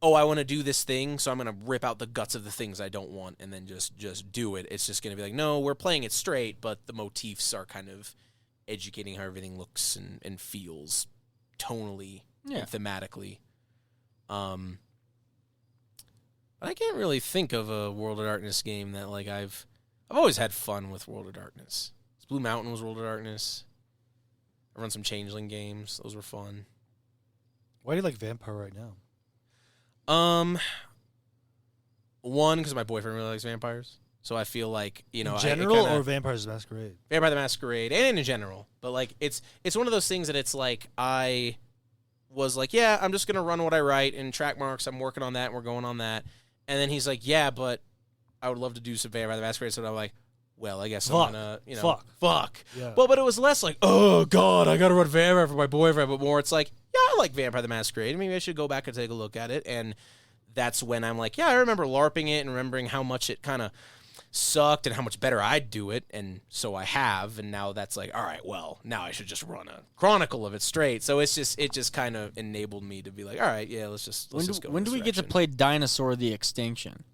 oh, I want to do this thing, so I'm going to rip out the guts of the things I don't want and then just do it. It's just going to be like, no, we're playing it straight, but the motifs are kind of educating how everything looks and feels tonally and thematically. But I can't really think of a World of Darkness game that like I've always had fun with World of Darkness. Blue Mountain was World of Darkness. I run some Changeling games; those were fun. Why do you like Vampire right now? One, because my boyfriend really likes vampires, so I feel like in general or Vampires Masquerade. Vampire the Masquerade, and in general. But like it's one of those things that it's like I was like, yeah, I'm just gonna run what I write in track marks. I'm working on that. And we're going on that. And then he's like, yeah, but I would love to do some Vampire the Masquerade. So I'm like, well, I guess I'm gonna, fuck. Yeah. Well, but it was less like, oh god, I gotta run Vampire for my boyfriend, but more it's like, yeah, I like Vampire the Masquerade. Maybe I should go back and take a look at it. And that's when I'm like, yeah, I remember LARPing it and remembering how much it kind of sucked and how much better I'd do it. And so I have. And now that's like, all right, well, now I should just run a chronicle of it straight. So it just kind of enabled me to be like, all right, yeah, let's just go. When do we get to play Dinosaur the Extinction?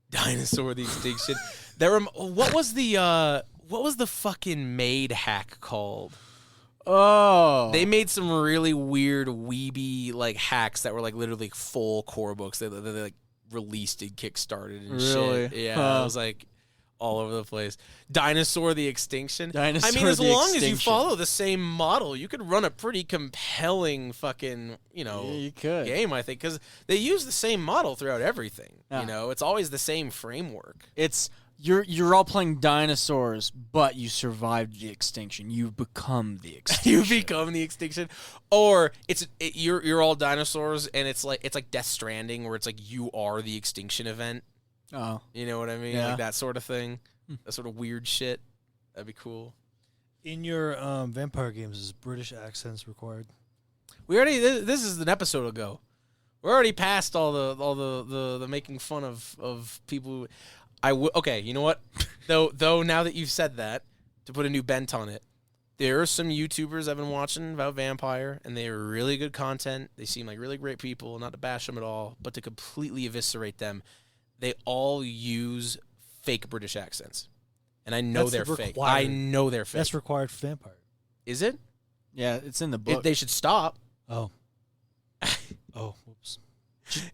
Dinosaur the Extinction. What was the fucking maid hack called? Oh, they made some really weird weeby like hacks that were like literally full core books that they like released and kickstarted and shit. Yeah, it was like all over the place. Dinosaur the Extinction. Dinosaur I mean, as the long Extinction. as you follow the same model, you could run a pretty compelling fucking you could. game. I think because they use the same model throughout everything. Yeah. It's always the same framework. It's you're all playing dinosaurs, but you survived the extinction. You've become the extinction. You become the extinction, or you're all dinosaurs, and it's like Death Stranding, where it's like you are the extinction event. Oh, you know what I mean? Yeah. Like that sort of thing, that sort of weird shit. That'd be cool. In your vampire games, is British accents required? We already. This is an episode ago. We're already past all the making fun of people. Okay, you know what? though now that you've said that, to put a new bent on it, there are some YouTubers I've been watching about Vampire, and they are really good content. They seem like really great people, not to bash them at all, but to completely eviscerate them, they all use fake British accents. And I know they're fake. I know they're fake. That's required for Vampire. Is it? yeah, it's in the book. They should stop. Oh. Oh, whoops.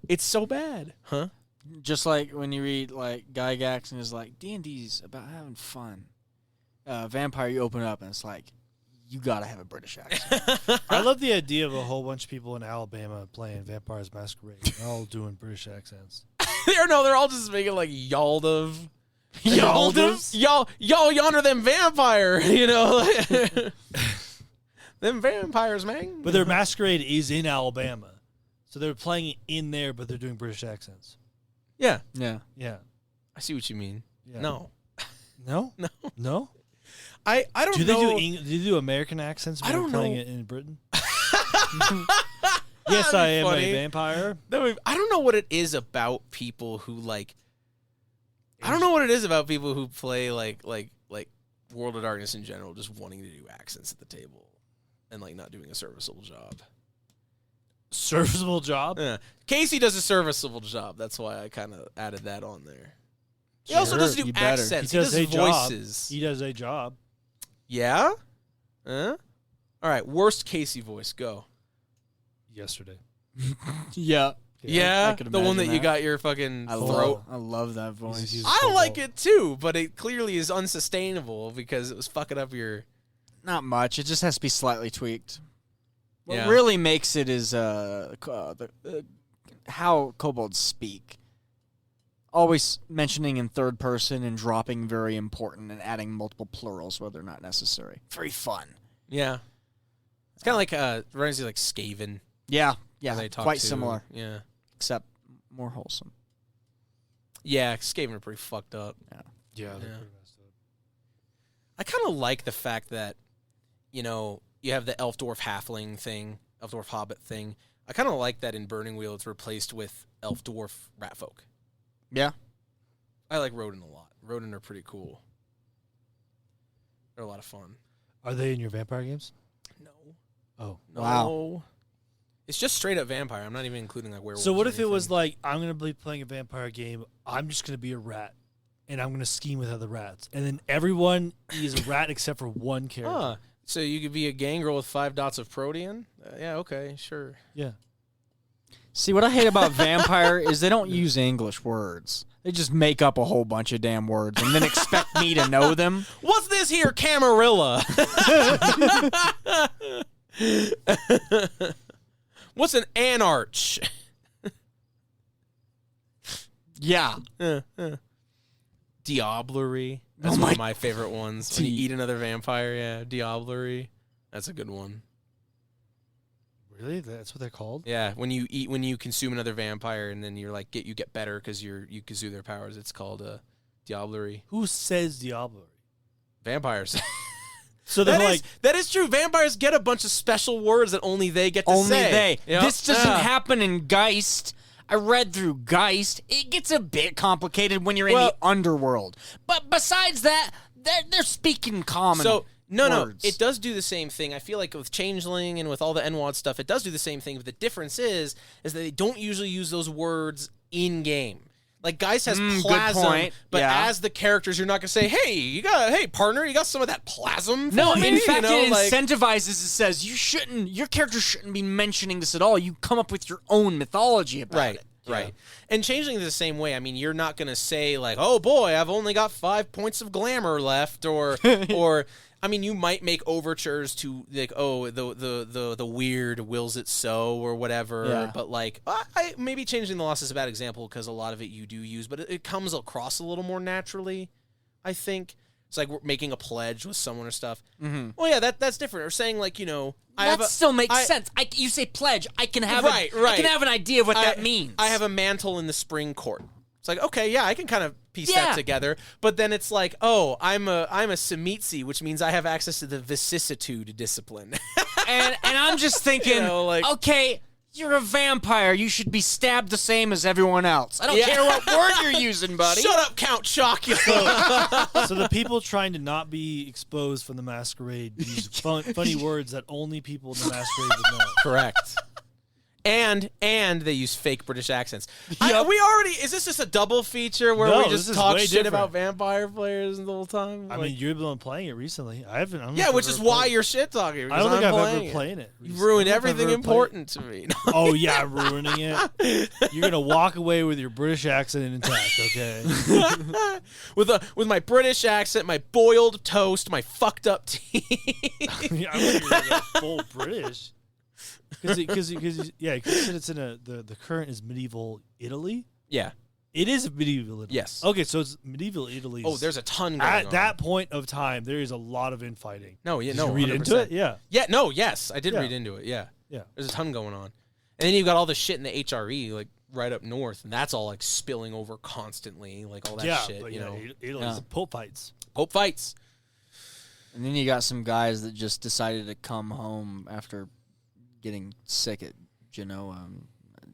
It's so bad. Huh? Just like when you read like Gygax and is like D&D's about having fun. Vampire, you open up and it's like you gotta have a British accent. I love the idea of a whole bunch of people in Alabama playing Vampires Masquerade. They're all doing British accents. They're all just making like Yaldav. Yaldavs? Y'all yonder them vampire, them vampires, man. But their Masquerade is in Alabama. So they're playing it in there, but they're doing British accents. Yeah. Yeah. Yeah. I see what you mean. Yeah. No. No? No. No? I don't do know. Do they do American accents when I they're don't playing know. it in Britain? Yes, I am funny. a vampire. I don't know what it is about people who like. I don't know what it is about people who play like World of Darkness in general, just wanting to do accents at the table, and like not doing a serviceable job. Serviceable job? Yeah. Casey does a serviceable job. That's why I kind of added that on there. He Sure, also doesn't do you better. accents. He does a voices. job. He does a job. Yeah? All right, worst Casey voice, go. Yesterday. Yeah. Yeah, I could the one that imagine you got your fucking I throat. love that voice. He's I like it too, but it clearly is unsustainable because it was fucking up your... Not much. It just has to be slightly tweaked. What Yeah. really makes it is how kobolds speak. Always mentioning in third person and dropping very important and adding multiple plurals where they're not necessary. Very fun. Yeah. It's kind of like reminds you like Skaven. Yeah, where they talk quite to- similar, Yeah, except more wholesome. yeah. Skaven are pretty fucked up. Yeah, Yeah. they're pretty messed up. I kind of like the fact that, you know, you have the elf dwarf halfling thing, elf dwarf hobbit thing. I kind of like that in Burning Wheel it's replaced with elf dwarf rat folk. Yeah. I like Rodin a lot. Rodin are pretty cool. They're a lot of fun. Are they in your vampire games? No. Oh. No. Wow. It's just straight up vampire. I'm not even including like werewolves. So what or if it was anything. like, I'm going to be playing a vampire game, I'm just going to be a rat, and I'm going to scheme with other rats, and then everyone is a rat except for one character? Huh. So you could be a gangrel with 5 dots of protean? Yeah, okay, sure. Yeah. See, what I hate about vampire is they don't use English words. They just make up a whole bunch of damn words and then expect me to know them. What's this here, Camarilla? What's an anarch? Yeah. Diablerie. That's one of my favorite ones. When you eat another vampire, yeah, Diablerie. That's a good one. Really? That's what they're called? Yeah, when you consume another vampire and then you're like you get better because you consume their powers. It's called Diablerie. Who says Diablo? Vampires. So they're like, that is true. Vampires get a bunch of special words that only they get to Only say. they. Yep. This doesn't Yeah. happen in Geist. I read through Geist. It gets a bit complicated when you're in Well- the underworld. But besides that, they're speaking common. So no, words. it does do the same thing. I feel like with Changeling and with all the NWAD stuff, it does do the same thing. But the difference is that they don't usually use those words in game. Like Geist has good plasm, point. but Yeah. as the characters, you're not gonna say, "Hey, partner, you got some of that plasm." No, for me?" in fact, You know, it like- incentivizes. It says your character shouldn't be mentioning this at all. You come up with your own mythology about Right, it. right. And Changeling is the same way. I mean, you're not going to say like, "Oh boy, I've only got 5 points of glamour left," or I mean, you might make overtures to like, "Oh, the weird wills it so," or whatever. Yeah. But like, I maybe Changeling the Lost is a bad example because a lot of it you do use, but it comes across a little more naturally. I think it's like we're making a pledge with someone or stuff. Mm-hmm. Well, yeah, that's different. Or saying like, you know, That still makes sense. You say pledge. I can have I can have an idea of what that means. I have a mantle in the spring court. It's like, okay, yeah, I can kind of piece Yeah. that together. But then it's like, oh, I'm a Semitsi, which means I have access to the vicissitude discipline. and I'm just thinking, You know, like- okay, you're a vampire. You should be stabbed the same as everyone else. I don't Yeah. care what word you're using, buddy. Shut up, Count Chocula. so the people trying to not be exposed from the masquerade use funny words that only people in the masquerade would know. Correct. And they use fake British accents. Yep. Is this just a double feature where No, we this just is talk way shit different. about vampire players the whole time? I Like- mean, you've been playing it recently. I haven't. I don't know yeah, if which I've is ever why played you're shit talking. it. I don't think I've ever it. played it. You recently. ruined I don't think I've everything ever played important to me. it. Oh yeah, ruining it. You're gonna walk away with your British accent intact, okay? with my British accent, my boiled toast, my fucked up teeth. I mean, you're like full British. Because yeah, because it's in the current is medieval Italy. Yeah. It is medieval Italy. Yes. Okay, so it's medieval Italy. Oh, there's a ton going at on. that point of time, there is a lot of infighting. No, yeah, Did no. you read 100%. into it? Yeah. Yeah, no, yes, I did Yeah. read into it. Yeah. Yeah. There's a ton going on. And then you've got all the shit in the HRE, like right up north, and that's all like spilling over constantly, like all that yeah, shit, but you know. Italy's Yeah. Pope fights. Pope fights. And then you got some guys that just decided to come home after getting sick at Genoa.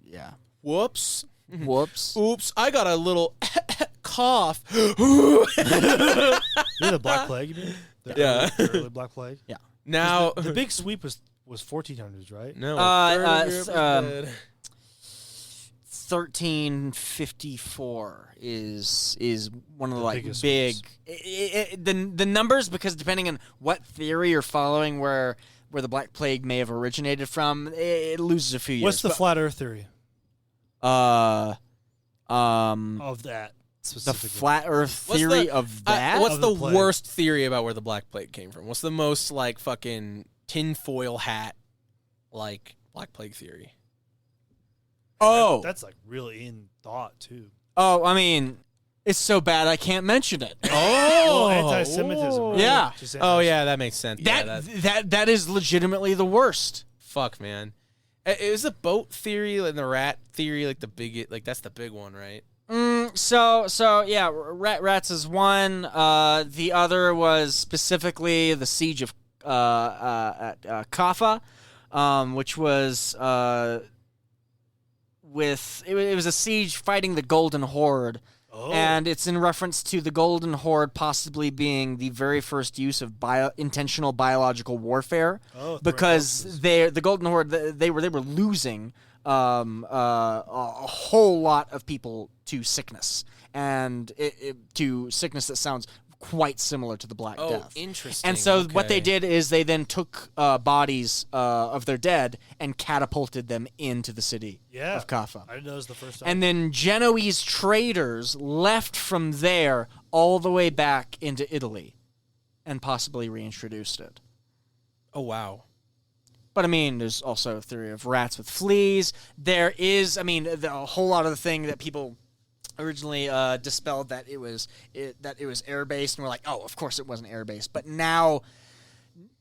Yeah. Whoops. Whoops. Oops, I got a little cough. You know the Black Plague, you mean? Yeah. The early Black Plague? Now, The big sweep was 1400s, right? no, Uh, third uh, of Europe is um, dead. 1354 is one of the like biggest big ones. the numbers, because depending on what theory you're following, where the Black Plague may have originated from, it loses a few years. What's the flat Earth theory But, of that the specifically? flat Earth What's theory the- of that? What's Of the the plague. worst theory about where the Black Plague came from? What's the most like fucking tinfoil hat like Black Plague theory? Oh, That's like really in thought too. I mean, It's so bad I can't mention it. Oh, anti-Semitism. Right? Yeah. Just Oh yeah, that makes sense. That is legitimately the worst. Fuck, man. It was the boat theory and the rat theory, like that's the big one, right? So yeah, rats is one. The other was specifically the siege of Kaffa, which was it was a siege fighting the Golden Horde. Oh. And it's in reference to the Golden Horde possibly being the very first use of intentional biological warfare, because the Golden Horde they were losing a whole lot of people to sickness, and to sickness that sounds quite similar to the Black Death. Interesting. And so what they did is they then took bodies of their dead and catapulted them into the city of Kaffa. I didn't know it was the first time. And then Genoese traders left from there all the way back into Italy and possibly reintroduced it. Oh, wow. But, I mean, there's also a theory of rats with fleas. There is, a whole lot of the thing that people originally dispelled that it was air-based, and we're like, oh, of course it wasn't air-based. But now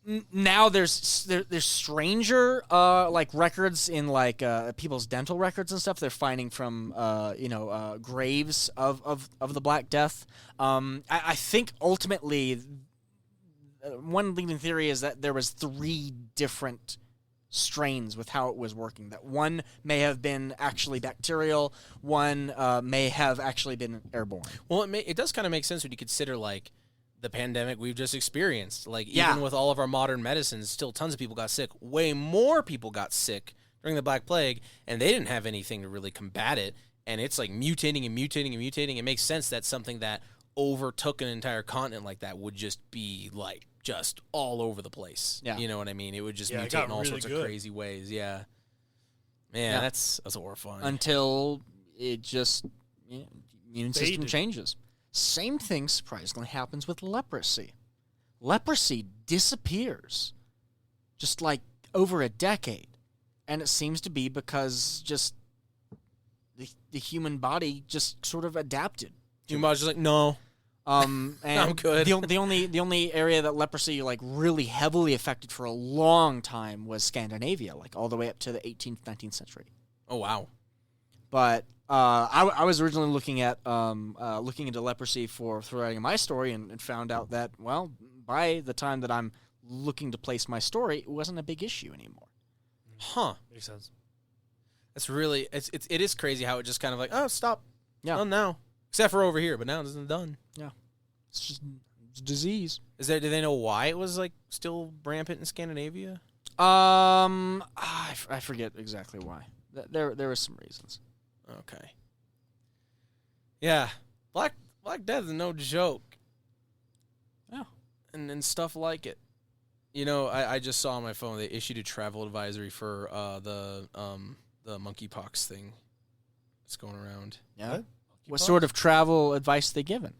there's stranger like records in like people's dental records and stuff they're finding from graves of the Black Death. I think ultimately one leading theory is that there was 3 different strains with how it was working. That one may have been actually bacterial, one may have actually been airborne. Well, it does kind of make sense when you consider like the pandemic we've just experienced. Like even with all of our modern medicines, still tons of people got sick. Way more people got sick during the Black Plague, and they didn't have anything to really combat it. And it's like mutating and mutating and mutating. It makes sense that something that overtook an entire continent like that would just be like just all over the place. Yeah. You know what I mean? It would just mutate in all sorts of crazy ways. Yeah. Man, that's horrifying. Until it just immune system changes. Same thing surprisingly happens with leprosy. Leprosy disappears just like over a decade. And it seems to be because just the human body just sort of adapted. Human body's just like, no. And I'm good. The only area that leprosy like really heavily affected for a long time was Scandinavia, like all the way up to the 18th, 19th century. Oh wow! But I was originally looking into leprosy for writing my story, and found out that by the time that I'm looking to place my story, it wasn't a big issue anymore. Huh? Makes sense. That's really it is crazy how it just kind of like stop. Yeah. Done now. Except for over here, but now it's done. Yeah. It's just a disease. Do they know why it was like still rampant in Scandinavia? I forget exactly why. There were some reasons. Okay. Yeah. Black Death is no joke. Yeah. And stuff like it. You know, I just saw on my phone they issued a travel advisory for the monkeypox thing that's going around. Yeah. What sort of travel advice they given?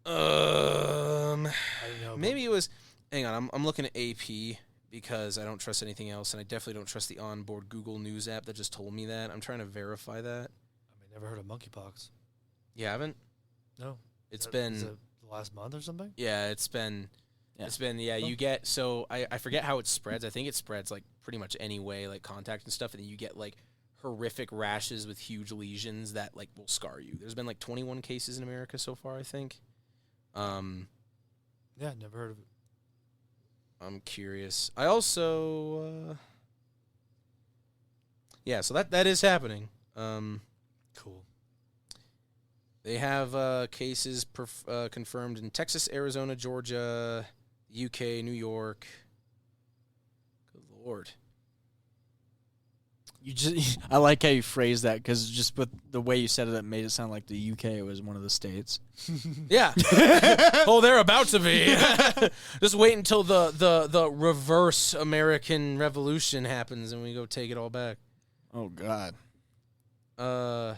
I don't know. Maybe it was. Hang on, I'm looking at AP because I don't trust anything else, and I definitely don't trust the onboard Google News app that just told me that. I'm trying to verify that. Never heard of monkeypox. You haven't? No. It's been the last month or something. Yeah, it's been. Yeah. It's been. Yeah, you get. So I forget how it spreads. I think it spreads like pretty much any way, like contact and stuff, and then you get like horrific rashes with huge lesions that like will scar you. There's been like 21 cases in America so far, I think. Yeah, never heard of it. I'm curious. I also so that is happening. Cool. They have cases confirmed in Texas, Arizona, Georgia, UK, New York. Good Lord. I like how you phrased that, because just with the way you said it, it made it sound like the UK was one of the states. Yeah. Oh, they're about to be. Just wait until the reverse American Revolution happens and we go take it all back. Oh, God. Yeah,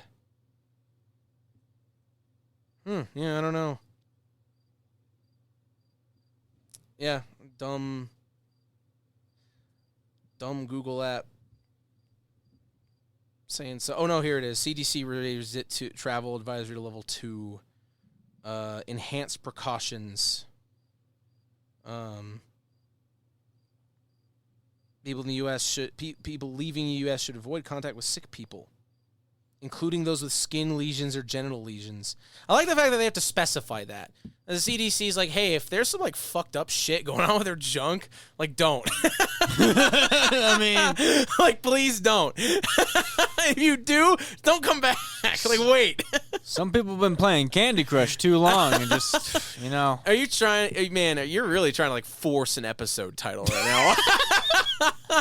I don't know. Yeah, dumb Google app saying so. Oh no, here it is. CDC raised it to travel advisory to level 2. Enhanced precautions. People in the U.S. people leaving the U.S. should avoid contact with sick people, including those with skin lesions or genital lesions. I like the fact that they have to specify that. The CDC is like, hey, if there's some like fucked up shit going on with their junk, like don't. I mean, like please don't. If you do, don't come back. Like wait. some people have been playing Candy Crush too long and just, Are you trying, man? You're really trying to like force an episode title right now.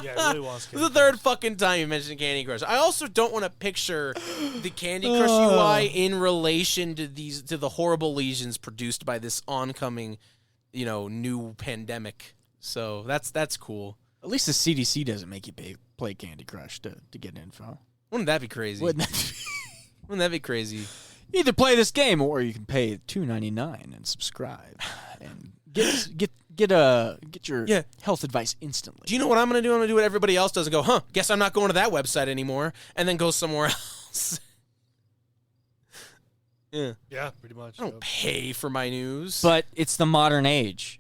Yeah, it really wants. This is the third fucking time you mentioned Candy Crush. I also don't want to picture the Candy Crush UI in relation to the horrible lesions produced by this oncoming, new pandemic. So that's cool. At least the CDC doesn't make you play Candy Crush to get info. Wouldn't that be crazy? Wouldn't that Wouldn't that be crazy? Either play this game or you can pay $2.99 and subscribe and get your health advice instantly. Do you know what I'm going to do? I'm going to do what everybody else does and go, guess I'm not going to that website anymore, and then go somewhere else. Yeah, pretty much. I don't pay for my news. But it's the modern age.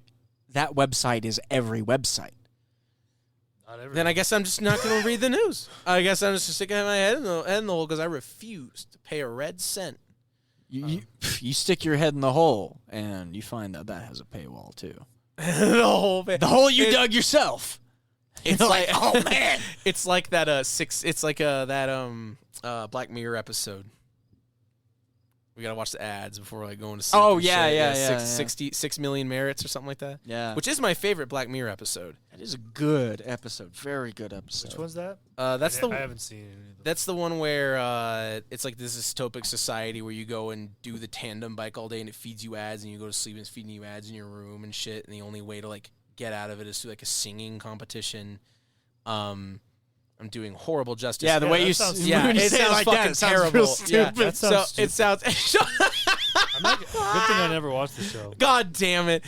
That website is every website. Then I guess I'm just not going to read the news. I guess I'm just sticking my head in the hole because I refuse to pay a red cent. You stick your head in the hole, and you find that has a paywall, too. The hole you dug yourself. It's like, oh, man. It's like that Black Mirror episode. We gotta watch the ads before we're like going to sleep. Oh yeah. 6 million merits or something like that. Yeah, which is my favorite Black Mirror episode. That is a good episode, very good episode. Which one's that? I haven't seen any of them. That's the one where it's like this dystopic society where you go and do the tandem bike all day and it feeds you ads and you go to sleep and it's feeding you ads in your room and shit. And the only way to like get out of it is through like a singing competition. I'm doing horrible justice. Yeah, the way it sounds like fucking that. It sounds terrible. real stupid. Yeah. That sounds It sounds. good thing I never watched the show. God damn it!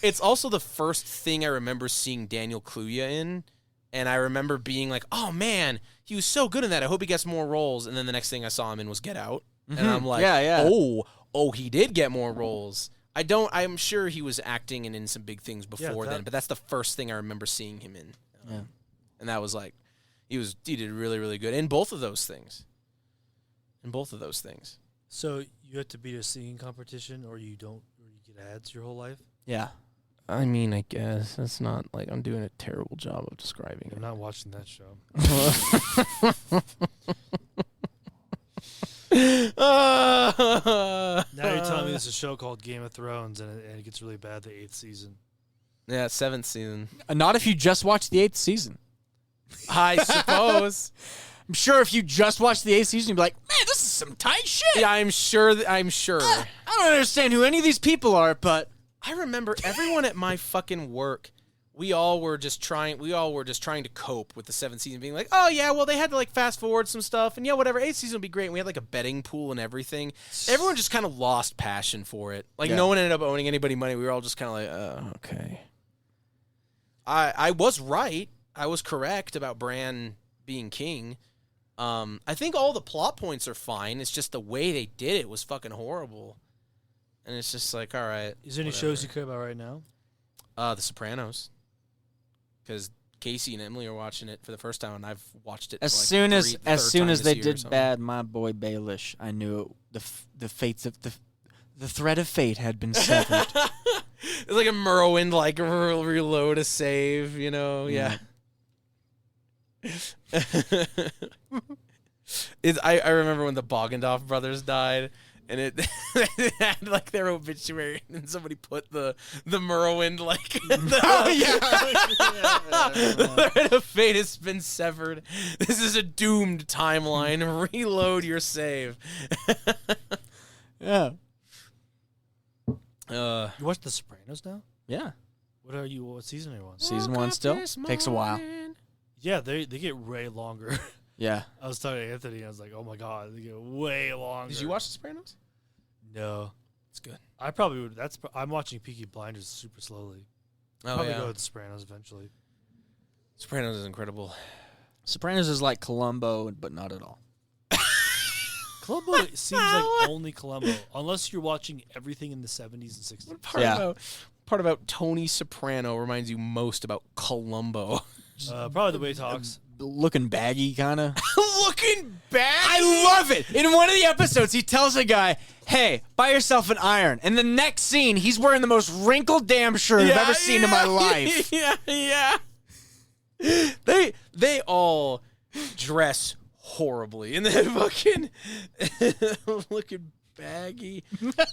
It's also the first thing I remember seeing Daniel Kaluuya in, and I remember being like, "Oh man, he was so good in that. I hope he gets more roles." And then the next thing I saw him in was Get Out, and I'm like, "Oh, he did get more roles." I'm sure he was acting and in some big things before then, but that's the first thing I remember seeing him in. And that was like. He did really, really good in both of those things. So you have to beat a singing competition, or you don't, or you get ads your whole life. Yeah. I mean, I guess that's not like I'm doing a terrible job of describing I'm not watching that show. Now you're telling me there's a show called Game of Thrones, and it gets really bad the 8th season. Yeah, 7th season. Not if you just watched the 8th season. I suppose. I'm sure if you just watched the 8th season, you'd be like, man, this is some tight shit. Yeah, I'm sure. I don't understand who any of these people are, but I remember everyone at my fucking work. We all were just trying to cope with the 7th season, being like, oh yeah, well they had to like fast forward some stuff, and yeah, whatever. 8th season would be great. And we had like a betting pool and everything. Everyone just kind of lost passion for it. Like no one ended up owning anybody money. We were all just kind of like, okay. I was right. I was correct about Bran being king. I think all the plot points are fine. It's just the way they did it was fucking horrible. And it's just like, all right. Is there any shows you care about right now? The Sopranos. Because Casey and Emily are watching it for the first time, and I've watched it as for like soon as they did something. bad my boy Baelish, I knew the fates of the thread of fate had been severed. It's like a Morrowind, like reload a save, Yeah. I remember when the Bogandov brothers died, and it had like their obituary, and somebody put the Morrowind like. The thread of fate has been severed. This is a doomed timeline. Reload your save. Yeah. You watch The Sopranos now? Yeah. What season are you on? Season 1 still takes a while. Yeah, they get way longer. Yeah. I was talking to Anthony, and I was like, oh my god, they get way longer. Did you watch The Sopranos? No. It's good. I probably would. I'm watching Peaky Blinders super slowly. Oh, Probably yeah. go with The Sopranos eventually. Sopranos is incredible. Sopranos is like Columbo, but not at all. Columbo seems like only Columbo, unless you're watching everything in the 70s and 60s. Part about Tony Soprano reminds you most about Columbo? Probably the way he talks. Looking baggy, kind of. Looking bad. I love it. In one of the episodes, he tells a guy, "Hey, buy yourself an iron." And the next scene, he's wearing the most wrinkled damn shirt I've ever seen in my life. Yeah. They all dress horribly, and they're fucking looking baggy.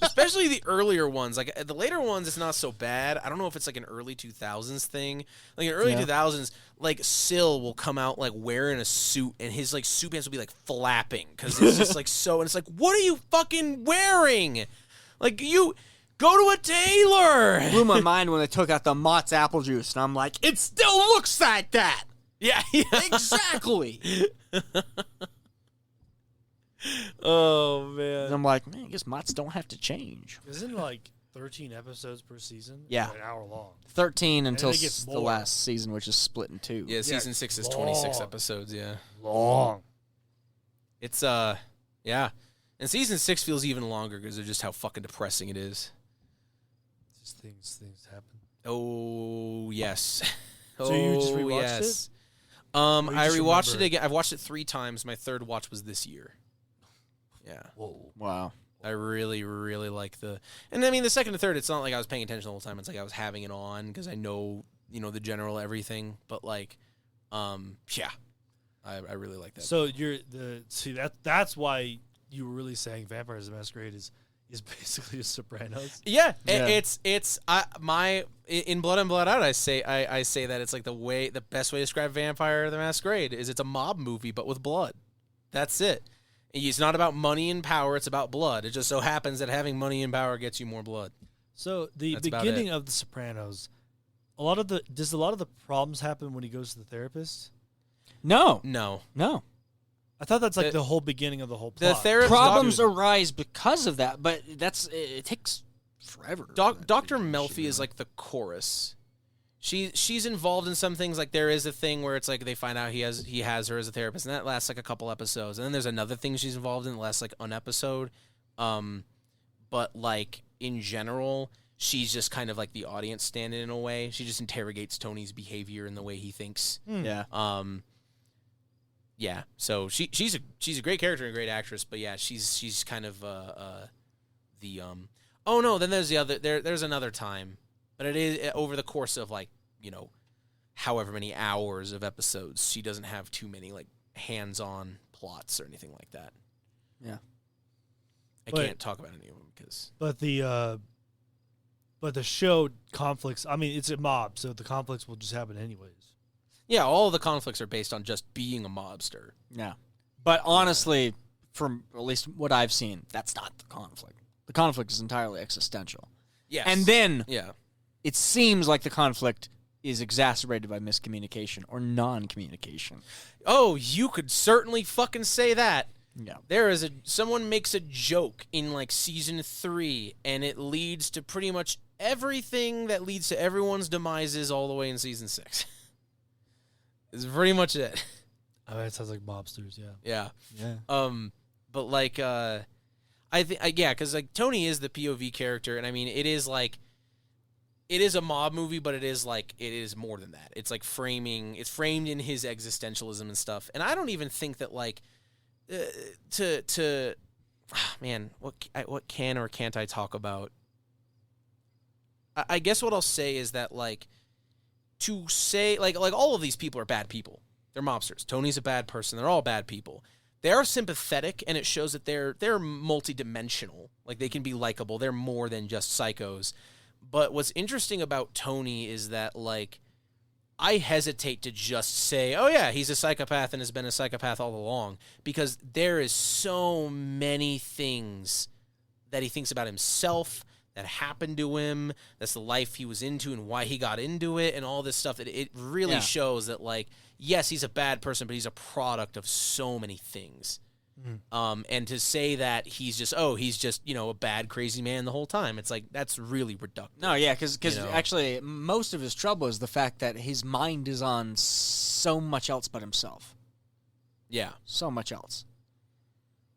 Especially the earlier ones. Like the later ones, it's not so bad. I don't know if it's like an early 2000s thing. Like in early 2000s, like Syl will come out like wearing a suit, and his like suit pants will be like flapping because it's just like so. And it's like, what are you fucking wearing? Like you go to a tailor. Blew my mind when they took out the Mott's apple juice, and I'm like, it still looks like that. Yeah. Exactly. Oh man. And I'm like, man, I guess Mott's don't have to change. Isn't like 13 episodes per season? Yeah. Like an hour long. 13 until it gets the more. last season, which is split in two. Yeah, season 6 is long. 26 episodes, yeah. Long. It's yeah. And season 6 feels even longer because of just how fucking depressing it is. Just things happen. Oh, yes. So you just rewatched yes. it? I just rewatched remember it again. I've watched it 3 times. My third watch was this year. Yeah. Whoa. Wow. I really, really like and I mean the second and third, it's not like I was paying attention the whole time. It's like I was having it on because I know, the general everything. But like, yeah, I really like that. So that's why you were really saying Vampires the Masquerade is basically a Sopranos. Yeah, Yeah. it's in Blood and Blood Out. I say that it's like the best way to describe Vampire the Masquerade is it's a mob movie but with blood. That's it. It's not about money and power. It's about blood. It just so happens that having money and power gets you more blood. So the That's about beginning it. of The Sopranos, does a lot of the problems happen when he goes to the therapist? No. No, I thought that's like The- the whole beginning of the whole the plot. therapist Problems arise because of that, but it takes forever. Dr. Melfi is like the chorus. She's involved in some things. Like there is a thing where it's like they find out he has her as a therapist, and that lasts like a couple episodes. And then there's another thing she's involved in that lasts like an episode. But like in general, she's just kind of like the audience stand-in in a way. She just interrogates Tony's behavior and the way he thinks. Yeah. Yeah. So she's a great character and a great actress, but yeah, she's kind of the Oh no, then there's there's another time. But it is over the course of like, however many hours of episodes, she doesn't have too many like hands-on plots or anything like that. Yeah. I But- can't talk about any of them because But the show conflicts. I mean, it's a mob, so the conflicts will just happen anyways. yeah, all of the conflicts are based on just being a mobster. Yeah. But honestly, from at least what I've seen, that's not the conflict. The conflict is entirely existential. Yes. And then yeah. it seems like the conflict is exacerbated by miscommunication or non-communication. Oh, you could certainly fucking say that. Yeah. There is someone makes a joke in like season 3, and it leads to pretty much everything that leads to everyone's demises all the way in season 6. It's pretty much it. I mean, it sounds like mobsters. Yeah. Yeah. Yeah. But like, I think, yeah, because like Tony is the POV character, and I mean, it is a mob movie, but it is more than that. It's like it's framed in his existentialism and stuff. And I don't even think that like, man, what can or can't I talk about? I guess what I'll say is that like, to say like all of these people are bad people. They're mobsters. Tony's a bad person. They're all bad people. They are sympathetic, and it shows that they're multidimensional. Like they can be likable. They're more than just psychos. But what's interesting about Tony is that like I hesitate to just say, "Oh yeah, he's a psychopath and has been a psychopath all along," because there is so many things that he thinks about himself that happened to him. That's the life he was into and why he got into it, and all this stuff. That it really shows that like, yes, he's a bad person, but he's a product of so many things. And to say that he's just a bad, crazy man the whole time, it's like that's really reductive. No, yeah, because know? actually most of his trouble is the fact that his mind is on so much else but himself. Yeah. So much else.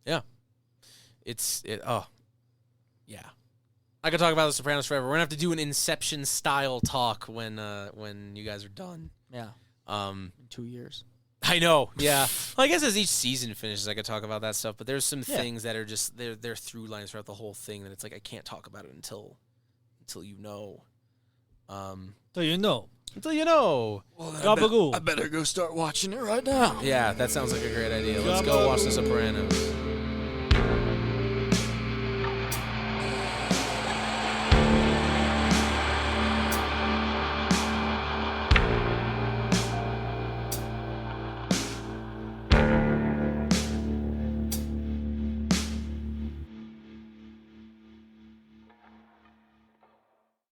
Yeah. Yeah. I could talk about The Sopranos forever. We're gonna have to do an Inception style talk when you guys are done. Yeah. In 2 years. I know. Yeah. Well, I guess as each season finishes, I could talk about that stuff. But there's some things that are just they're through lines throughout the whole thing that it's like I can't talk about it until you know. So you know. Until you know. Well, Gabagool. I better go start watching it right now. Yeah, that sounds like a great idea. Let's go watch The Sopranos.